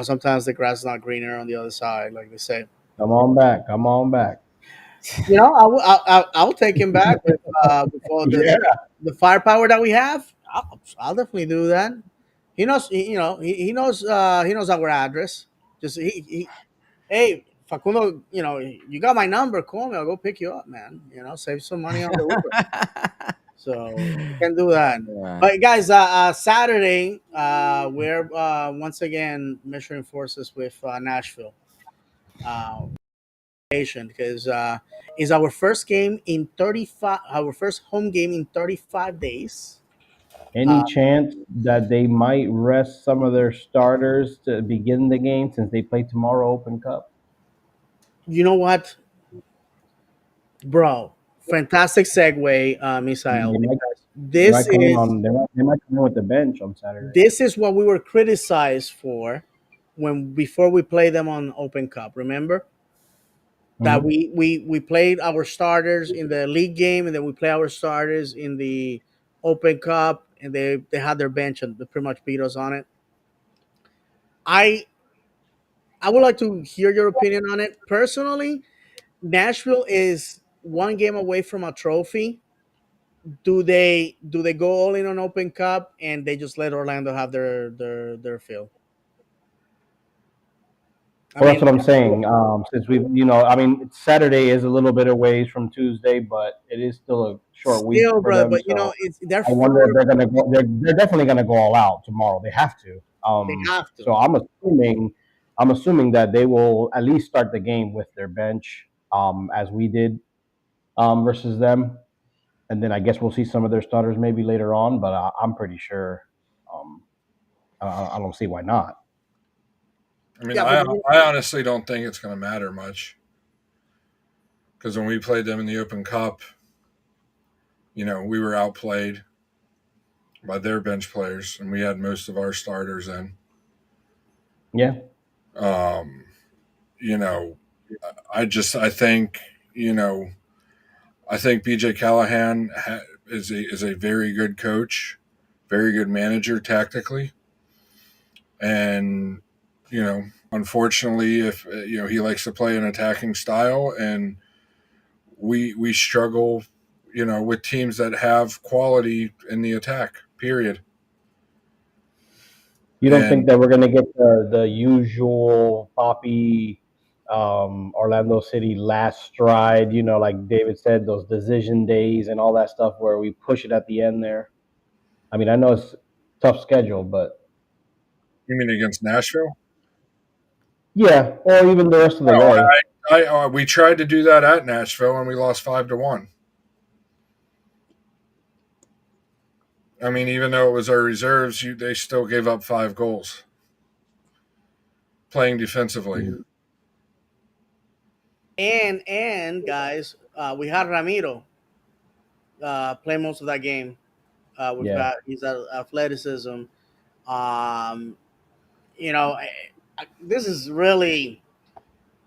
sometimes the grass is not greener on the other side, like they say. Come on back. Come on back. I'll take him back with all Yeah. the firepower that we have. I'll definitely do that. He knows, he knows our address. Just hey, Facundo, you got my number. Call me. I'll go pick you up, man. Save some money on the Uber. So we can do that. Yeah. But guys, Saturday, we're once again measuring forces with Nashville. Uh, because it's our first game in 35, our first home game in 35 days. Any chance that they might rest some of their starters to begin the game since they play tomorrow Open Cup? You know what, bro? Fantastic segue, Misael. They might, Because they might come in on they might come in with the bench on Saturday. this is what we were criticized for before we play them on Open Cup. Remember that Mhm. we played our starters in the league game, and then we play our starters in the Open Cup, and they had their bench and they pretty much beat us on it. I I would like to hear your opinion on it. Personally, Nashville is one game away from a trophy. Do they go all in on Open Cup and they just let Orlando have their fill? I Well, that's mean, what I'm saying. Since I mean, Saturday is a little bit away from Tuesday, but it is still a short week still, for brother, them. but So they're I wonder if four. they're gonna go. They're definitely gonna go all out tomorrow. They have to. They have to. So I'm assuming that they will at least start the game with their bench, as we did, versus them, and then I guess we'll see some of their starters maybe later on. But I'm pretty sure. Um, I don't see why not. I mean, Yeah, but I honestly don't think it's going to matter much because when we played them in the Open Cup, we were outplayed by their bench players, and we had most of our starters in. Yeah. Um, you know, I think, I think BJ Callahan is a very good coach, very good manager tactically, and unfortunately, if he likes to play an attacking style, and we struggle, with teams that have quality in the attack. Period. You don't think And that we're gonna get the usual Poppy, Orlando City last stride? Like David said, those decision days and all that stuff where we push it at the end there. I mean, I know it's tough schedule, but you mean against Nashville? yeah, or even the rest of the No, way. we tried to do that at Nashville and we lost 5-1. I mean, even though it was our reserves, they still gave up 5 goals playing defensively. And guys, we had Ramiro play most of that game. With Yeah. that, his athleticism. Um, this is really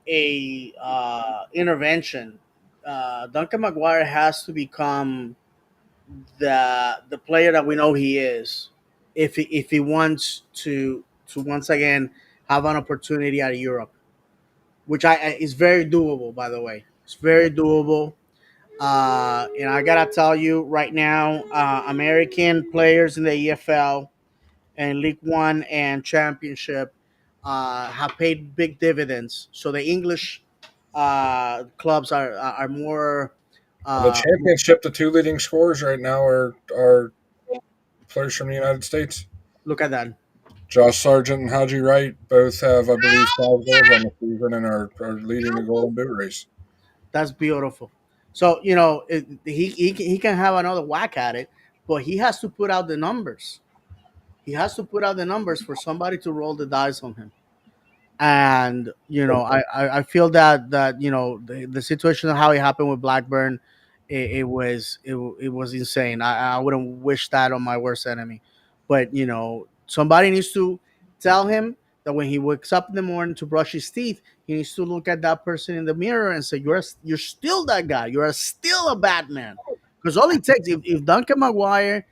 a intervention. Duncan McGuire has to become the player that we know he is, if he wants to once again have an opportunity at Europe, which is very doable. By the way, it's very doable. And I gotta tell you right now, American players in the EFL and League One and Championship have paid big dividends. So the English clubs are more. The Uh, championship, the 2 leading scorers right now are players from the United States. Look at that. Josh Sargent and Haji Wright both have, I believe, 5 goals on the season and are leading the Golden Boot race. That's beautiful. So he can have another whack at it, but he has to put out the numbers. He has to put out the numbers for somebody to roll the dice on him. And I feel that the situation of how it happened with Blackburn, it was insane. I wouldn't wish that on my worst enemy, but somebody needs to tell him that when he wakes up in the morning to brush his teeth, he needs to look at that person in the mirror and say, you're still that guy, you're still a Batman. Because all it takes, if Duncan Maguire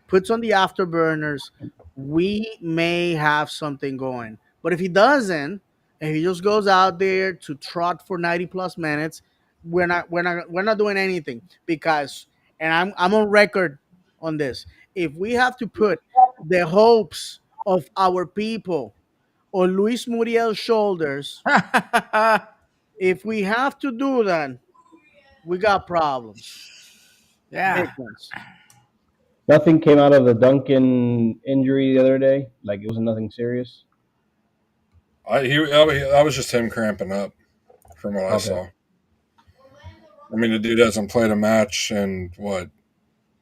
puts on the afterburners, we may have something going. But if he doesn't, and he just goes out there to trot for 90 plus minutes, we're not doing anything. Because, and I'm on record on this, if we have to put the hopes of our people on Luis Muriel's shoulders, if we have to do that, we got problems, big Yeah. ones. Nothing came out of the Duncan injury the other day. Like it wasn't nothing serious. That was just him cramping up, from what I Okay. saw. I mean, the dude hasn't played a match in what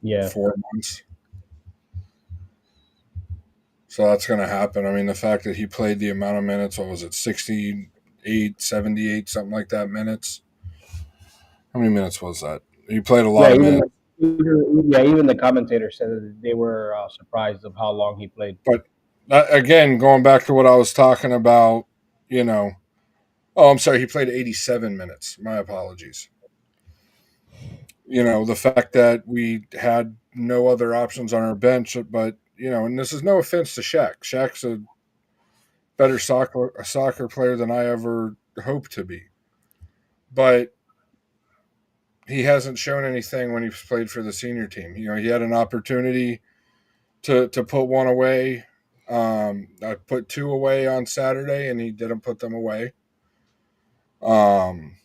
Yeah. 4 months, so that's going to happen. I mean, the fact that he played the amount of minutes, what was it, 68, 78, something like that minutes. How many minutes was that? He played a lot Yeah. of Even minutes. even the commentator said that they were surprised of how long he played. But again, going back to what I was talking about, you know, oh, I'm sorry, he played 87 minutes. My apologies. You know, the fact that we had no other options on our bench, but and this is no offense to Shaq. Shaq's a better soccer player than I ever hoped to be, but he hasn't shown anything when he's played for the senior team. He had an opportunity to put one away. I put 2 away on Saturday, and he didn't put them away. One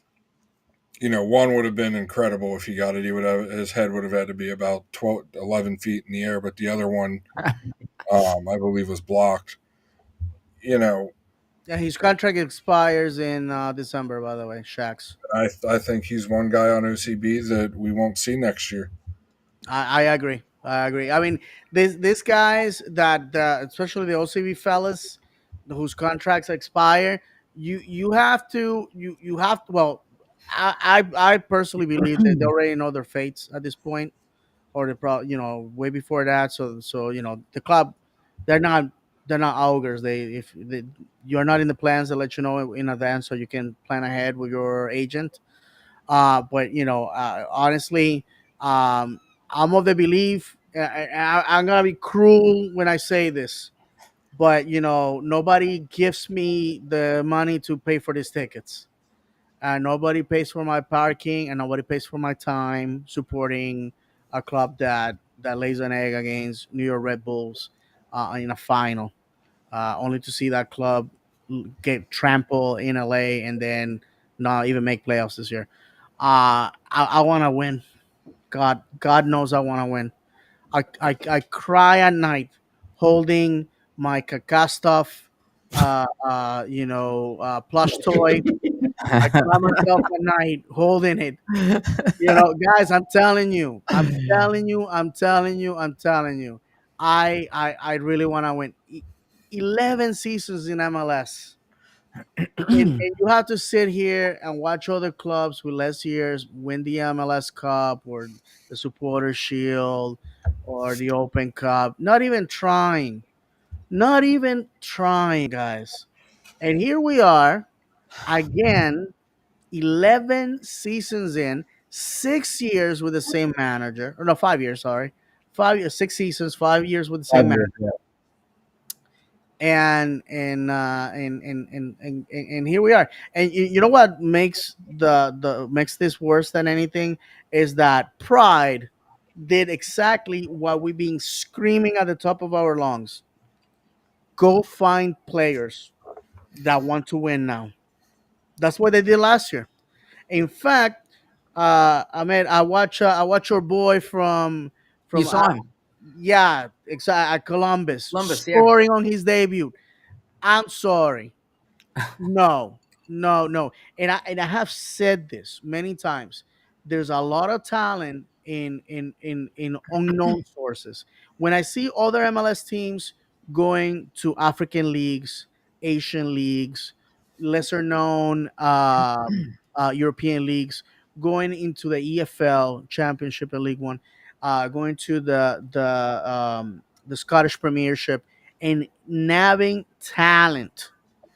would have been incredible if he got it. His head would have had to be about 12, 11 feet in the air, but the other one, I believe, was blocked. Yeah, his contract expires in December. By the way, Shaq's. I think he's one guy on OCB that we won't see next year. I agree. I agree. I mean, these guys that especially the OCB fellas whose contracts expire, you have to you have to. Well, I personally believe that they already know their fates at this point, or they probably way before that. So the club, they're not they're not augurs. If you're not in the plans, they let you know in advance so you can plan ahead with your agent. But honestly, I'm of the belief. I'm gonna be cruel when I say this, but nobody gives me the money to pay for these tickets, and nobody pays for my parking, and nobody pays for my time supporting a club that lays an egg against New York Red Bulls in a final, only to see that club get trampled in LA and then not even make playoffs this year. I want to win. God knows I want to win. I cry at night holding my Kakastov, plush toy I cry myself at night holding it. You know, guys, I'm telling you, I'm telling you, I'm telling you, I'm telling you. I really want to win. 11 seasons in MLS. And you have to sit here and watch other clubs with less years win the MLS Cup or the Supporter Shield or the Open Cup. Not even trying. Not even trying, guys. And here we are again, 11 seasons in, 6 years with the same manager. Or no, 5 years, sorry. 5 years, 6 seasons, 5 years with the same 5 years. manager. Yeah. And here we are. And you know what makes the makes this worse than anything is that Pride did exactly what we've been screaming at the top of our lungs. Go find players that want to win now. That's what they did last year. In fact, I watch your boy You from saw him, yeah, exactly, at Columbus Columbus. Yeah. scoring on his debut. I'm sorry. No, no, no. And I have said this many times. There's a lot of talent in unknown sources. When I see other MLS teams going to African leagues, Asian leagues, lesser known European leagues, going into the EFL Championship and League One, going to the Scottish Premiership, and nabbing talent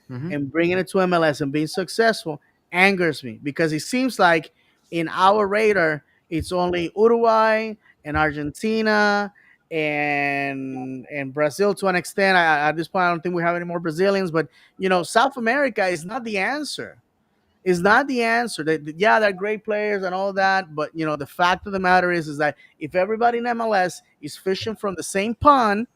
Hmm. and bringing it to MLS and being successful angers me because it seems like in our radar it's only Uruguay and Argentina and Brazil to an extent. At this point, I don't think we have any more Brazilians, but South America is not the answer. Is not the answer. Yeah, they're great players and all that, but the fact of the matter is that if everybody in MLS is fishing from the same pond,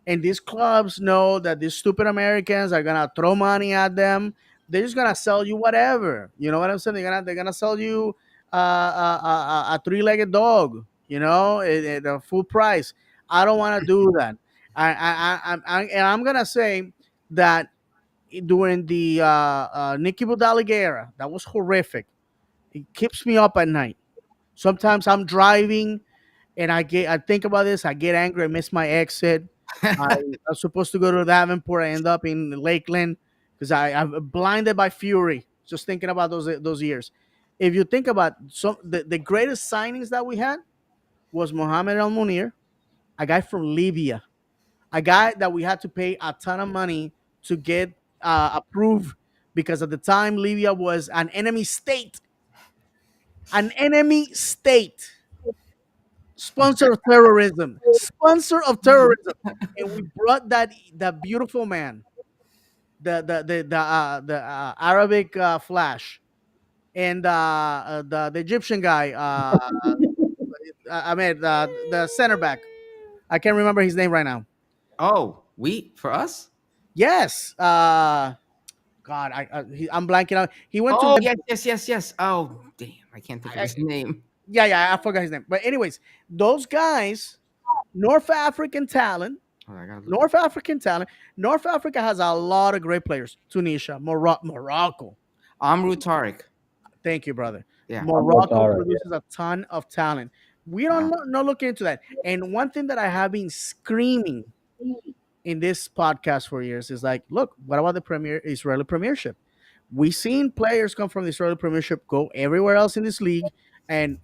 and these clubs know that these stupid Americans are gonna throw money at them. They're just gonna sell you whatever. You know what I'm saying? They're gonna sell you a three-legged dog. At a full price. I don't want to do that. And I'm gonna say that during the Nicky Budalik era, that was horrific. It keeps me up at night. Sometimes I'm driving and I think about this. I get angry. I miss my exit. I, I'm supposed to go to Davenport. I end up in Lakeland because I'm blinded by fury just thinking about those years. If you think about the greatest signings that we had was Mohamed El Munir, a guy from Libya, a guy that we had to pay a ton of money to get approved because at the time Libya was an enemy state sponsor of terrorism, sponsor of terrorism, and we brought that beautiful man, the Arabic Flash, and the Egyptian guy. I mean the center back. I can't remember his name right now. Oh, we for us? Yes. God, I'm blanking out. He went to Oh, yes, yes, yes, yes. Oh, damn, I can't think of I, his name. yeah, I forgot his name. But anyways, those guys, North African talent, Oh, I gotta look. North African talent. North Africa has a lot of great players. Tunisia, Morocco. Amru Tariq. Thank you, brother. Yeah. Morocco Tara, yeah. produces a ton of talent. We don't Wow. not look into that. And one thing that I have been screaming in this podcast for years is like, look, what about the Israeli Premiership? We've seen players come from the Israeli Premiership go everywhere else in this league and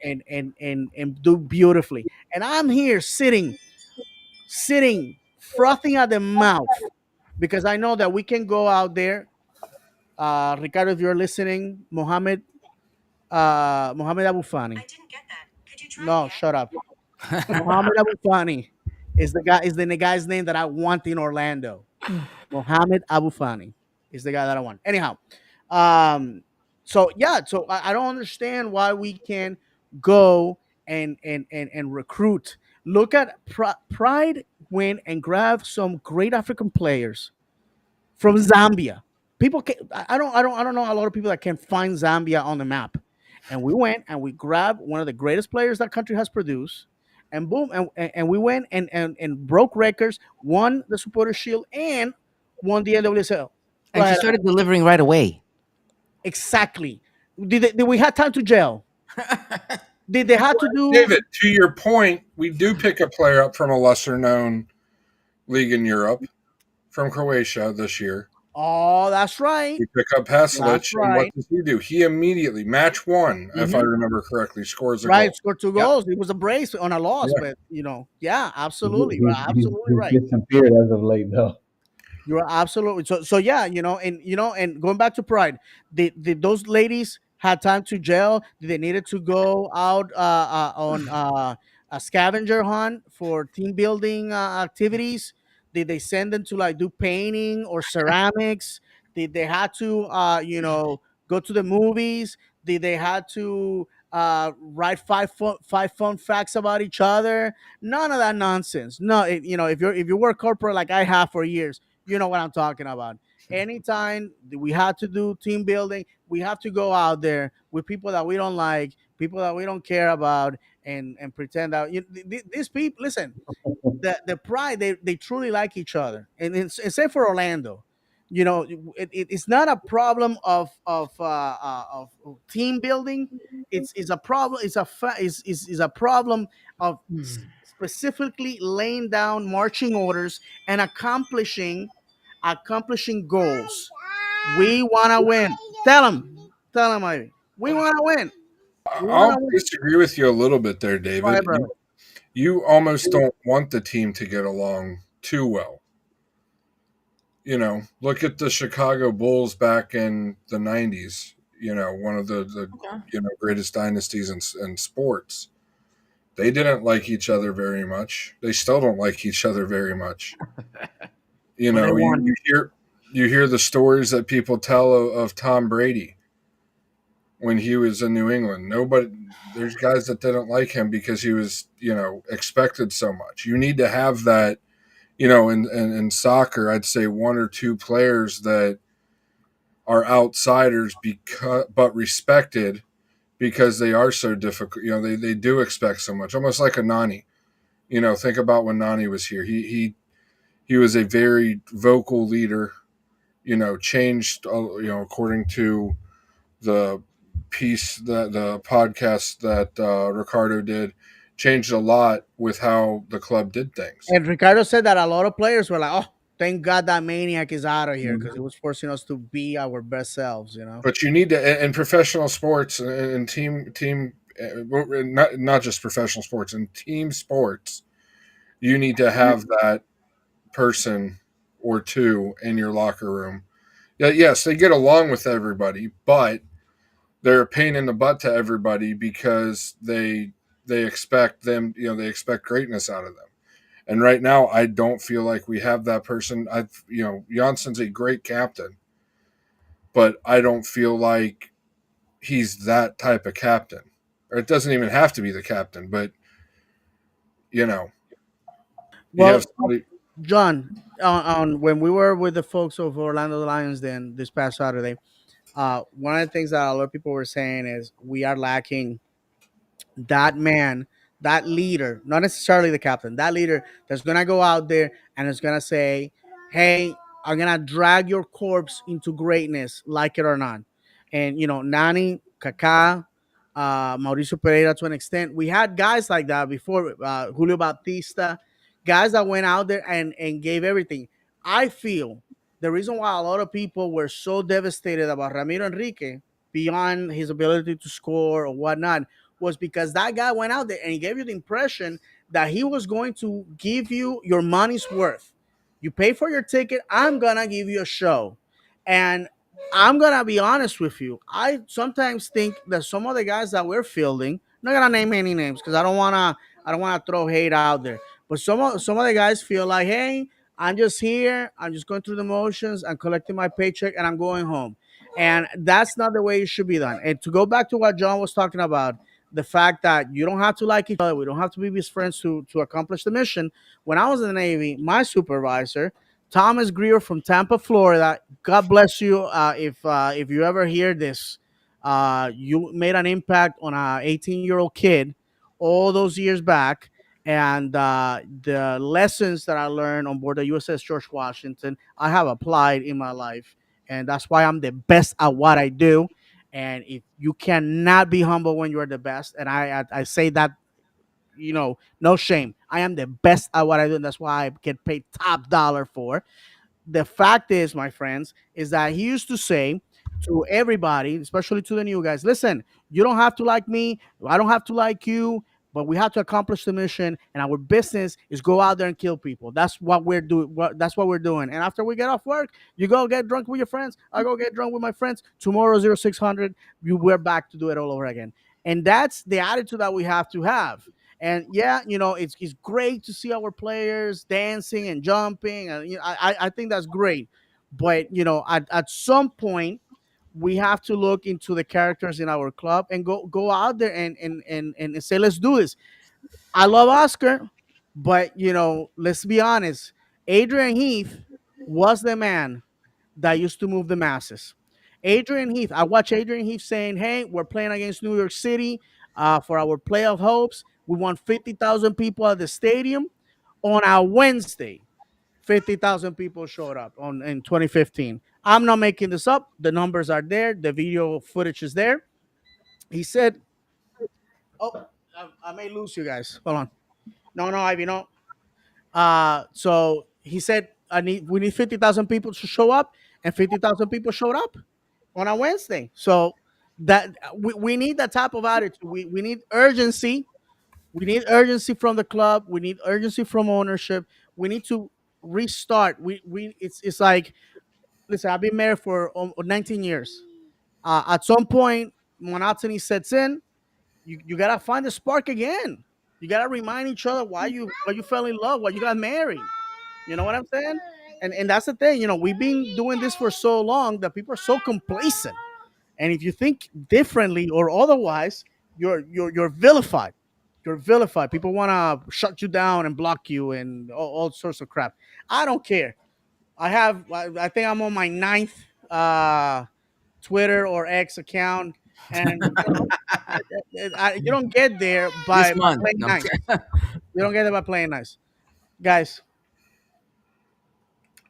do beautifully. And I'm here sitting, frothing at the mouth because I know that we can go out there. Ricardo, if you're listening, Mohamed Abu Fani. I didn't get that. Could you try no, again? Shut up. Mohamed Abu Fani is the guy's name that I want in Orlando. Mohamed Abu Fani is the guy that I want. Anyhow, so yeah, so I don't understand why we can go and recruit. Look at Pride win and grab some great African players from Zambia. People can I don't know a lot of people that can find Zambia on the map. And we went and we grabbed one of the greatest players that country has produced, and boom, and we went and broke records, won the Supporter Shield, and won the NWSL. And she started delivering right away. Exactly. Did we have time to gel? Did they have to do? David, to your point, we do pick a player up from a lesser known league in Europe, from Croatia this year. Oh, that's right. We pick up That's Pasalic, and what right. does he do? He immediately, match one, if I Hmm. remember correctly, scores a Right, goal. scored two Yep. goals. It was a brace on a loss, Yeah. but yeah, He, absolutely, he's, he's, absolutely he's right. disappeared as of late, though. You're absolutely so yeah, and going back to Pride, did those ladies had time to gel? Did they needed to go out on a scavenger hunt for team building activities? Did they send them to like do painting or ceramics? Did they had to go to the movies? Did they had to write five fun facts about each other? None of that nonsense. No, if you work corporate like I have for years, you know what I'm talking about. Anytime we have to do team building, we have to go out there with people that we don't like, people that we don't care about, and pretend that these people. Listen, the Pride, they truly like each other, and except for Orlando, it's not a problem of team building. It's a problem. It's a problem of specifically laying down marching orders and accomplishing goals. We want to win. Tell them, Ivy. We want to win. We want I'll to win. disagree with you a little bit there, Go ahead, David. brother. You almost don't want the team to get along too well. Look at the Chicago Bulls back in the 90s, one of the greatest dynasties in sports. They didn't like each other very much. They still don't like each other very much. Well, they You, won. you hear the stories that people tell of Tom Brady when he was in New England. There's guys that didn't like him because he was, expected so much. You need to have that, in soccer, I'd say one or two players that are outsiders but respected because they are so difficult. They do expect so much, almost like a Nani. Think about when Nani was here. He was a very vocal leader. Changed. According to the piece that the podcast that Ricardo did, changed a lot with how the club did things. And Ricardo said that a lot of players were like, "Oh, thank God that maniac is out of here because Mhm. it was forcing us to be our best selves." You know. But you need to in professional sports and team not just professional sports and team sports, you need to have that person or two in your locker room. Yeah, yes, they get along with everybody, but they're a pain in the butt to everybody because they expect them, they expect greatness out of them. And right now, I don't feel like we have that person. Janssen's a great captain, but I don't feel like he's that type of captain. Or it doesn't even have to be the captain, but you know, you have Well, somebody. John, on when we were with the folks of Orlando Lions, then this past Saturday, one of the things that a lot of people were saying is we are lacking that man, that leader, not necessarily the captain, that leader that's gonna go out there and is gonna say, "Hey, I'm gonna drag your corpse into greatness, like it or not." And Nani, Kaká, Mauricio Pereira, to an extent, we had guys like that before. Julio Bautista, guys that went out there and gave everything. I feel the reason why a lot of people were so devastated about Ramiro Enrique, beyond his ability to score or whatnot, was because that guy went out there and he gave you the impression that he was going to give you your money's worth. You pay for your ticket, I'm gonna give you a show. And I'm gonna be honest with you. I sometimes think that some of the guys that we're fielding, I'm not gonna name any names because I don't wanna throw hate out there. But some of the guys feel like, hey, I'm just here, I'm just going through the motions, I'm collecting my paycheck, and I'm going home. And that's not the way it should be done. And to go back to what John was talking about, the fact that you don't have to like each other, we don't have to be best friends to accomplish the mission. When I was in the Navy, my supervisor, Thomas Greer from Tampa, Florida, God bless you. If you ever hear this, you made an impact on a 18-year-old kid all those years back, and the lessons that I learned on board the USS George Washington, I have applied in my life, and that's why I'm the best at what I do. And if you cannot be humble when you're the best, and I say that, no shame. I am the best at what I do, and that's why I get paid top dollar for. The fact is, my friends, is that he used to say to everybody, especially to the new guys, listen, you don't have to like me, I don't have to like you, but we have to accomplish the mission, and our business is go out there and kill people. That's what we're doing. That's what we're doing. And after we get off work, you go get drunk with your friends. I go get drunk with my friends. Tomorrow, 0600, we're back to do it all over again. And that's the attitude that we have to have. And yeah, it's great to see our players dancing and jumping, and I think that's great. But at some point, we have to look into the characters in our club and go out there and say, let's do this. I love Oscar, but let's be honest. Adrian Heath was the man that used to move the masses. Adrian Heath, I watch Adrian Heath saying, "Hey, we're playing against New York City for our playoff hopes. We want 50,000 people at the stadium on a Wednesday." 50,000 people showed up on in 2015. I'm not making this up. The numbers are there. The video footage is there. He said, "Oh, I may lose you guys. Hold on. No, no, Ivy, no." So he said, we need 50,000 people to show up, and 50,000 people showed up on a Wednesday. So that we need that type of attitude. We need urgency. We need urgency from the club. We need urgency from ownership. We need to restart. It's like, listen, I've been married for 19 years. At some point, monotony sets in. You gotta find the spark again. You gotta remind each other why you fell in love, why you got married. You know what I'm saying? And that's the thing. We've been doing this for so long that people are so complacent. And if you think differently or otherwise, you're vilified. You're vilified. People want to shut you down and block you and all sorts of crap. I don't care. I think I'm on my ninth Twitter or X account, and you don't get there This by month. playing No, nice. You don't get there by playing nice, guys.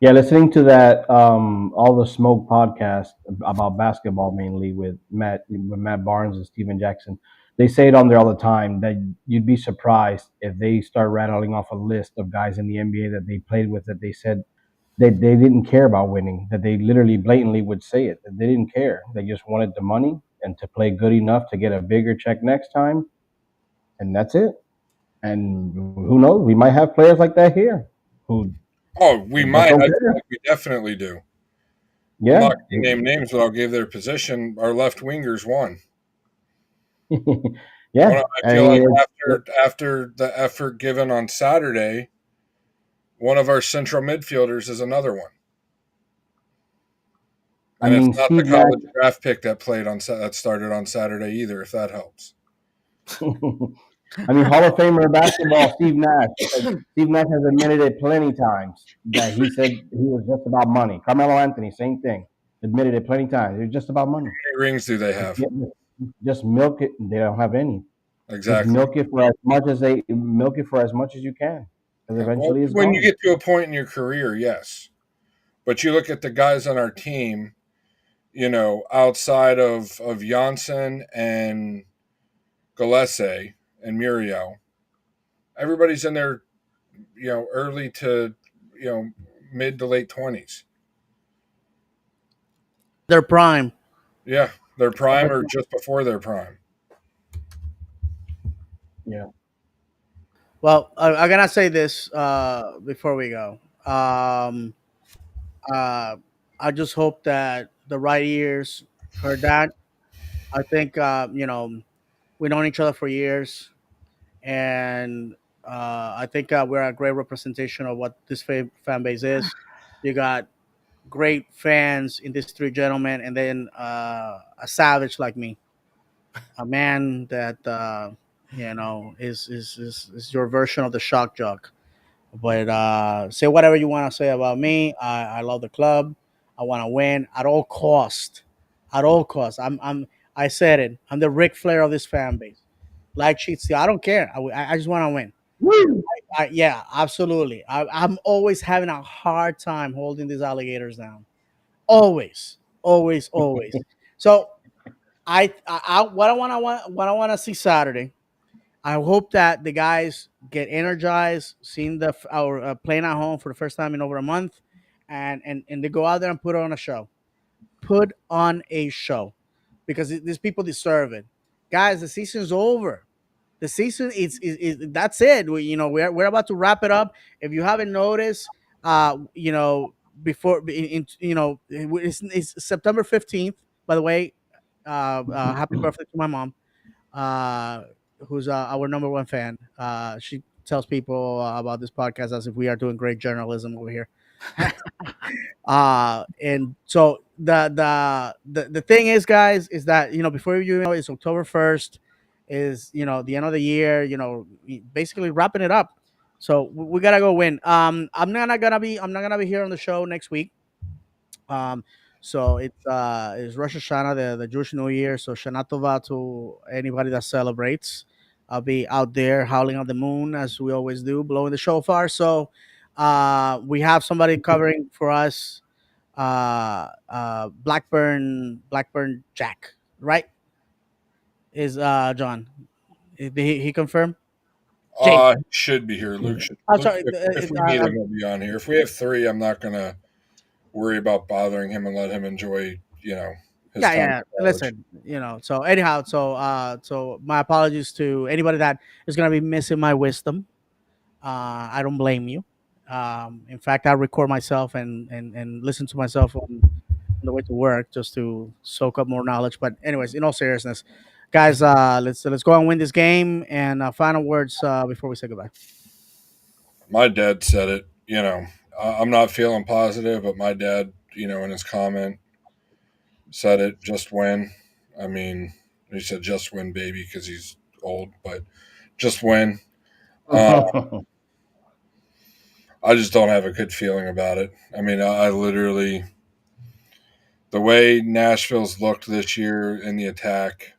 Yeah, listening to that all the smoke podcast about basketball mainly with Matt Barnes and Steven Jackson. They say it on there all the time that you'd be surprised if they start rattling off a list of guys in the NBA that they played with that they said they didn't care about winning, that they literally blatantly would say it, that they didn't care. They just wanted the money and to play good enough to get a bigger check next time, and that's it. And who knows? We might have players like that here who Oh, we just might. don't I feel care. like we definitely do. I'm Yeah. not going to name names, but I'll give their position. Our left wingers won. Yeah, I I feel like mean, after the effort given on Saturday, one of our central midfielders is another one, I and it's mean, not the Steve Nash. college draft pick that started on Saturday either. If that helps. I mean, Hall of Famer of basketball, Steve Nash. Steve Nash has admitted it plenty times that he said he was just about money. Carmelo Anthony, same thing, admitted it plenty times. It was just about money. How many rings do they have? Just milk it. They don't have any. Just Exactly. milk it for as much as you can, because Yeah. Well, eventually it's when you gone. get to a point in your career, yes. But you look at the guys on our team, outside of Janssen and Gillespie and Muriel, everybody's in their, early to, mid to late 20s. Their prime. Yeah, their prime or just before their prime. Yeah. Well, I'm gonna say this before we go. Uh, I just hope that the right ears heard that. I think we known each other for years, and I think we're a great representation of what this fan base is. You got great fans in these three gentlemen, and then a savage like me, a man that is your version of the shock jock. But say whatever you want to say about me. I love the club. I want to win at all cost. At all costs. I said it. I'm the Ric Flair of this fan base. Like cheats. I don't care. I just want to win. Woo! Yeah, absolutely. I'm always having a hard time holding these alligators down. always, always, always. So what I want to see Saturday. I hope that the guys get energized, seeing our playing at home for the first time in over a month, and they go out there and put on a show. Put on a show, because these people deserve it, guys. The season's over. The season is that's it. We're about to wrap it up. If you haven't noticed, before it's September 15th. By the way, happy birthday to my mom, uh, who's our number one fan. She tells people about this podcast as if we are doing great journalism over here. And so the thing is, guys, is that before it's October 1st, is the end of the year. Basically wrapping it up. So we gotta go win. I'm not gonna be here on the show next week. Um, so it's Rosh Hashanah, the Jewish New Year. So Shana Tova to anybody that celebrates. I'll be out there howling at the moon as we always do, blowing the shofar. So we have somebody covering for us, Blackburn Jack, right? Is John? Did he confirm? Jake. Should be here. Luke should. I'm Luke, sorry. if we need him, he'll be on here. If we have three, I'm not gonna worry about bothering him and let him enjoy, his time. Yeah. Listen, So anyhow, so my apologies to anybody that is gonna be missing my wisdom. I don't blame you. In fact, I record myself and listen to myself on the way to work just to soak up more knowledge. But anyways, in all seriousness, guys, let's go and win this game. And final words before we say goodbye. My dad said it. I'm not feeling positive, but my dad, in his comment, said it. Just win. I mean, he said just win, baby, because he's old, but just win. I just don't have a good feeling about it. I mean, I literally, the way Nashville's looked this year in the attack,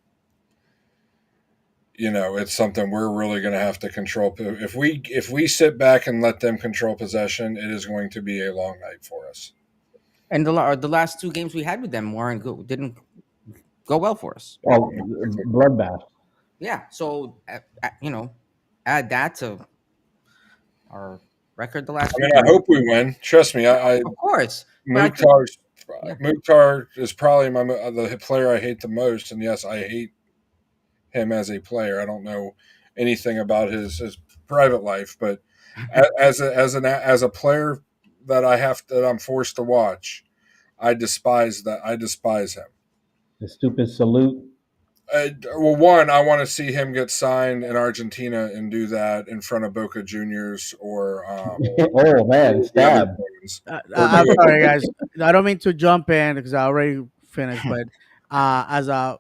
it's something we're really going to have to control. If we sit back and let them control possession, it is going to be a long night for us. And the last two games we had with them didn't go well for us. Oh, bloodbath. Yeah, so add that to our record the last. I mean, I hope we win. Trust me, Of course, Mukhtar is probably the player I hate the most, and yes, I hate him as a player. I don't know anything about his private life, but as a player that I'm forced to watch, I despise that. I despise him. The stupid salute. Well, one, I want to see him get signed in Argentina and do that in front of Boca Juniors or. Oh man, stab! I'm sorry, guys. I don't mean to jump in because I already finished, but as a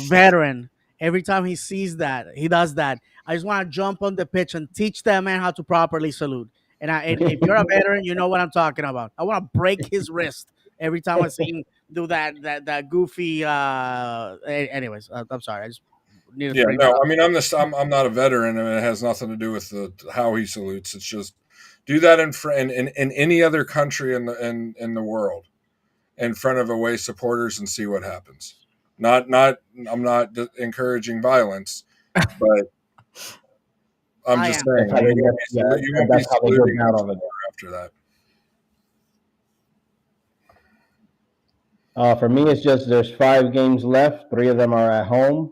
veteran, every time he sees that, he does that. I just want to jump on the pitch and teach that man how to properly salute. And if you're a veteran, you know what I'm talking about. I want to break his wrist every time I see him do that goofy. Anyways, I'm sorry. I just needed. Yeah, no. I mean, I'm not a veteran, and it has nothing to do with how he salutes. It's just do that in any other country in the world, in front of away supporters, and see what happens. I'm not encouraging violence, but I'm just saying you won't be saluting after that. For me, it's just there's 5 games left. 3 of them are at home.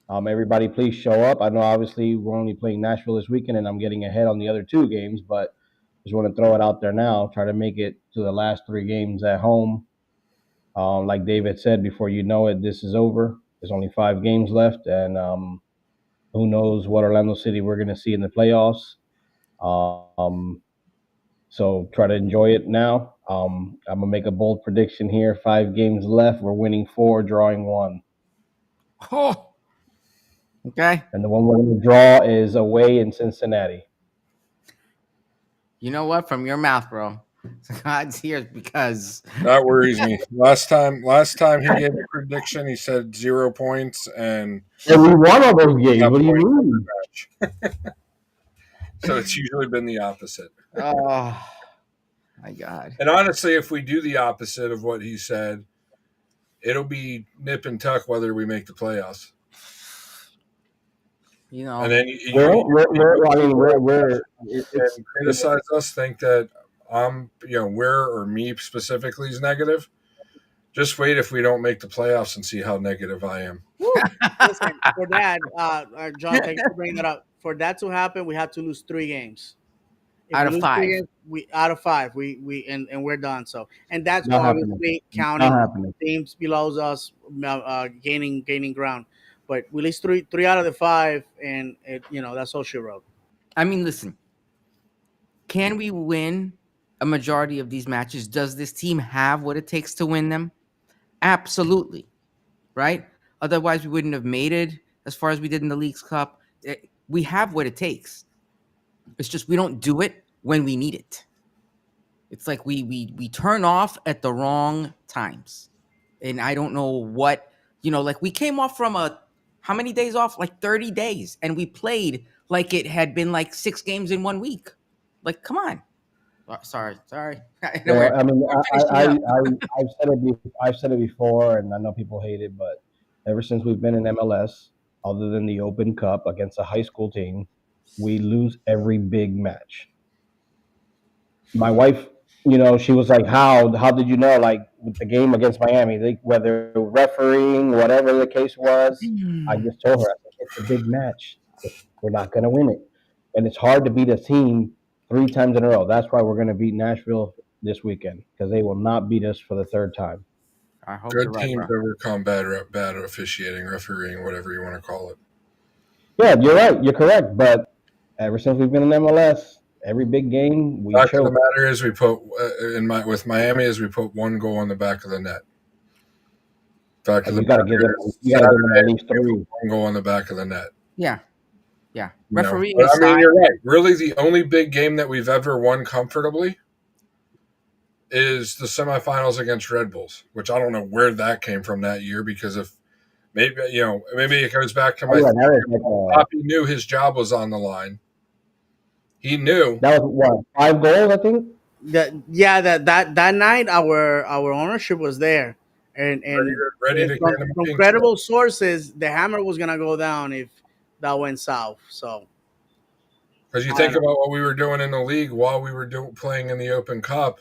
Everybody, please show up. I know obviously we're only playing Nashville this weekend, and I'm getting ahead on the other 2 games, but just want to throw it out there now. Try to make it to the last 3 games at home. Like David said, before you know it, this is over. There's only 5 games left, and who knows what Orlando City we're going to see in the playoffs. So try to enjoy it now. I'm going to make a bold prediction here. 5 games left. We're winning 4, drawing 1. Oh, okay. And the one we're going to draw is away in Cincinnati. You know what? From your mouth, bro. God's here because that worries me. Last time he gave a prediction, he said 0 points, and we won all those games. What do you mean? So it's usually been the opposite. My God. And honestly, if we do the opposite of what he said, it'll be nip and tuck whether we make the playoffs. You know, And then Well, I mean, and criticize us, think that we're or me specifically is negative. Just wait if we don't make the playoffs and see how negative I am. Listen, for that, John, thanks for bringing that up. For that to happen, we have to lose 3 games. If out we of lose 3 5. games, we out of 5, and we're done. So, and that's not happening. obviously Not counting happening. teams below us gaining ground. But we lose 3 out of the 5, and that's all she wrote. I mean, listen. Can we win a majority of these matches? Does this team have what it takes to win them? Absolutely. Right? Otherwise, we wouldn't have made it as far as we did in the Leagues Cup. We have what it takes. It's just we don't do it when we need it. It's like we turn off at the wrong times. And I don't know what, like we came off from how many days off? Like 30 days. And we played like it had been like 6 games in 1 week. Like, come on. Sorry. I know Yeah, I mean, we're finishing up. I've said it before, and I know people hate it, but ever since we've been in MLS, other than the Open Cup against a high school team, we lose every big match. My wife, she was like, "How did you know?" Like with the game against Miami, whether refereeing, whatever the case was, I just told her, I said, "It's a big match. We're not going to win it, and it's hard to beat a team 3 times in a row. That's why we're going to beat Nashville this weekend because they will not beat us for the 3rd time." I hope Good you're right, teams bro. overcome bad officiating, refereeing, whatever you want to call it. Yeah, you're right. You're correct. But ever since we've been in MLS, every big game we Fact of the choke. matter is, we put with Miami is we put 1 goal on the back of the net. Fact of And the you got to matter give them. is, You got to give them at least we put 3. 1 goal on the back of the net. Yeah. You know? Refereeing But, I aside, mean, you're right. Really, the only big game that we've ever won comfortably is the semifinals against Red Bulls, which I don't know where that came from that year because if maybe it goes back to Oh, my yeah, that was Poppy knew his job was on the line. He knew. that was what 5 goals, I think. That night our ownership was there, and Ready to from, get him from being credible sources, the hammer was gonna go down if that went south. So because you I think don't know. about what we were doing in the league while we were playing in the Open Cup,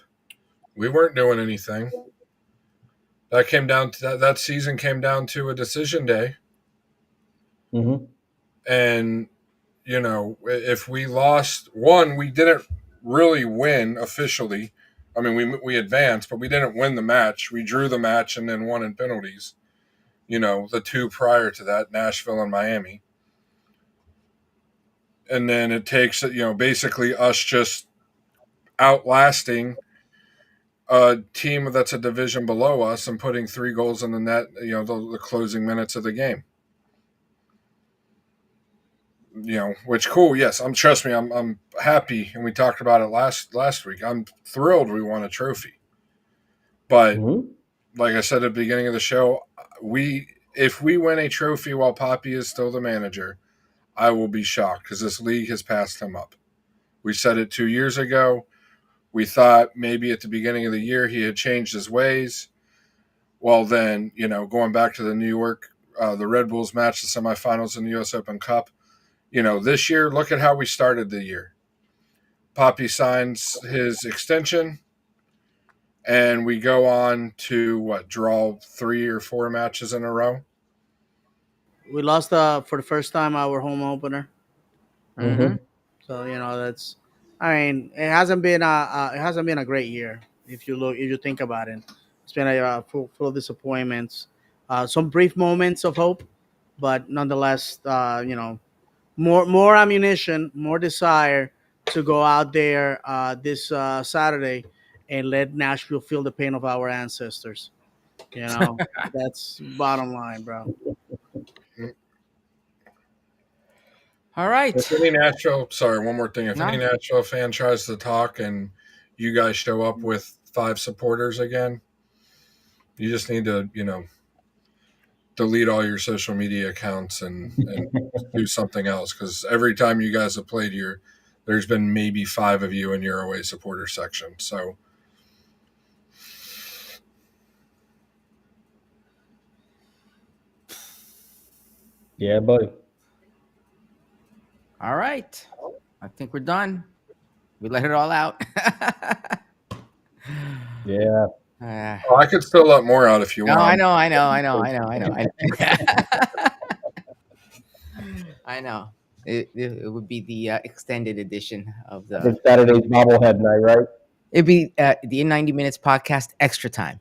we weren't doing anything. That came down to that season came down to a decision day, Mm-hmm. and if we lost one, we didn't really win officially. I mean, we advanced, but we didn't win the match. We drew the match and then won in penalties. The 2 prior to that, Nashville and Miami. And then it takes, basically us just outlasting a team that's a division below us and putting 3 goals in the net, the closing minutes of the game. Which cool. Yes, trust me, I'm happy, and we talked about it last week. I'm thrilled we won a trophy. But Mm-hmm. like I said at the beginning of the show, if we win a trophy while Poppy is still the manager, I will be shocked because this league has passed him up. We said it 2 years ago. We thought maybe at the beginning of the year he had changed his ways. Well, then, going back to the New York, the Red Bulls match, the semifinals in the U.S. Open Cup, this year, look at how we started the year. Poppy signs his extension, and we go on to draw 3 or 4 matches in a row. We lost for the first time our home opener. Mm-hmm. So that's. I mean, it hasn't been a great year if you think about it. It's been full of disappointments. Some brief moments of hope, but nonetheless, more ammunition, more desire to go out there this Saturday and let Nashville feel the pain of our ancestors. You know, that's bottom line, bro. All right. If any one more thing. If No. any Nashville fan tries to talk and you guys show up with 5 supporters again, you just need to, delete all your social media accounts and do something else. Because every time you guys have played here, there's been maybe 5 of you in your away supporter section. So Yeah, buddy. All right. I think we're done. We let it all out. Yeah. Uh, Oh, I could still let more out if you no, I want. know. I know. It would be the extended edition of I the. think Saturday's bobblehead night, right? It'd be the In 90 Minutes podcast extra time.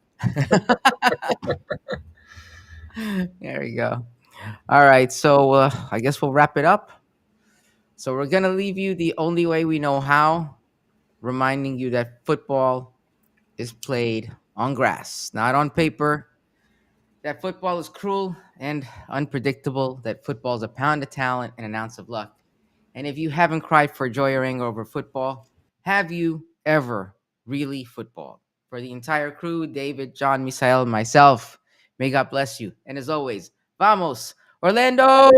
There we go. All right. So I guess we'll wrap it up. So we're going to leave you the only way we know how, reminding you that football is played on grass, not on paper. That football is cruel and unpredictable. That football is a pound of talent and an ounce of luck. And if you haven't cried for joy or anger over football, have you ever really footballed? For the entire crew, David, John, Misael, and myself, may God bless you. And as always, vamos, Orlando!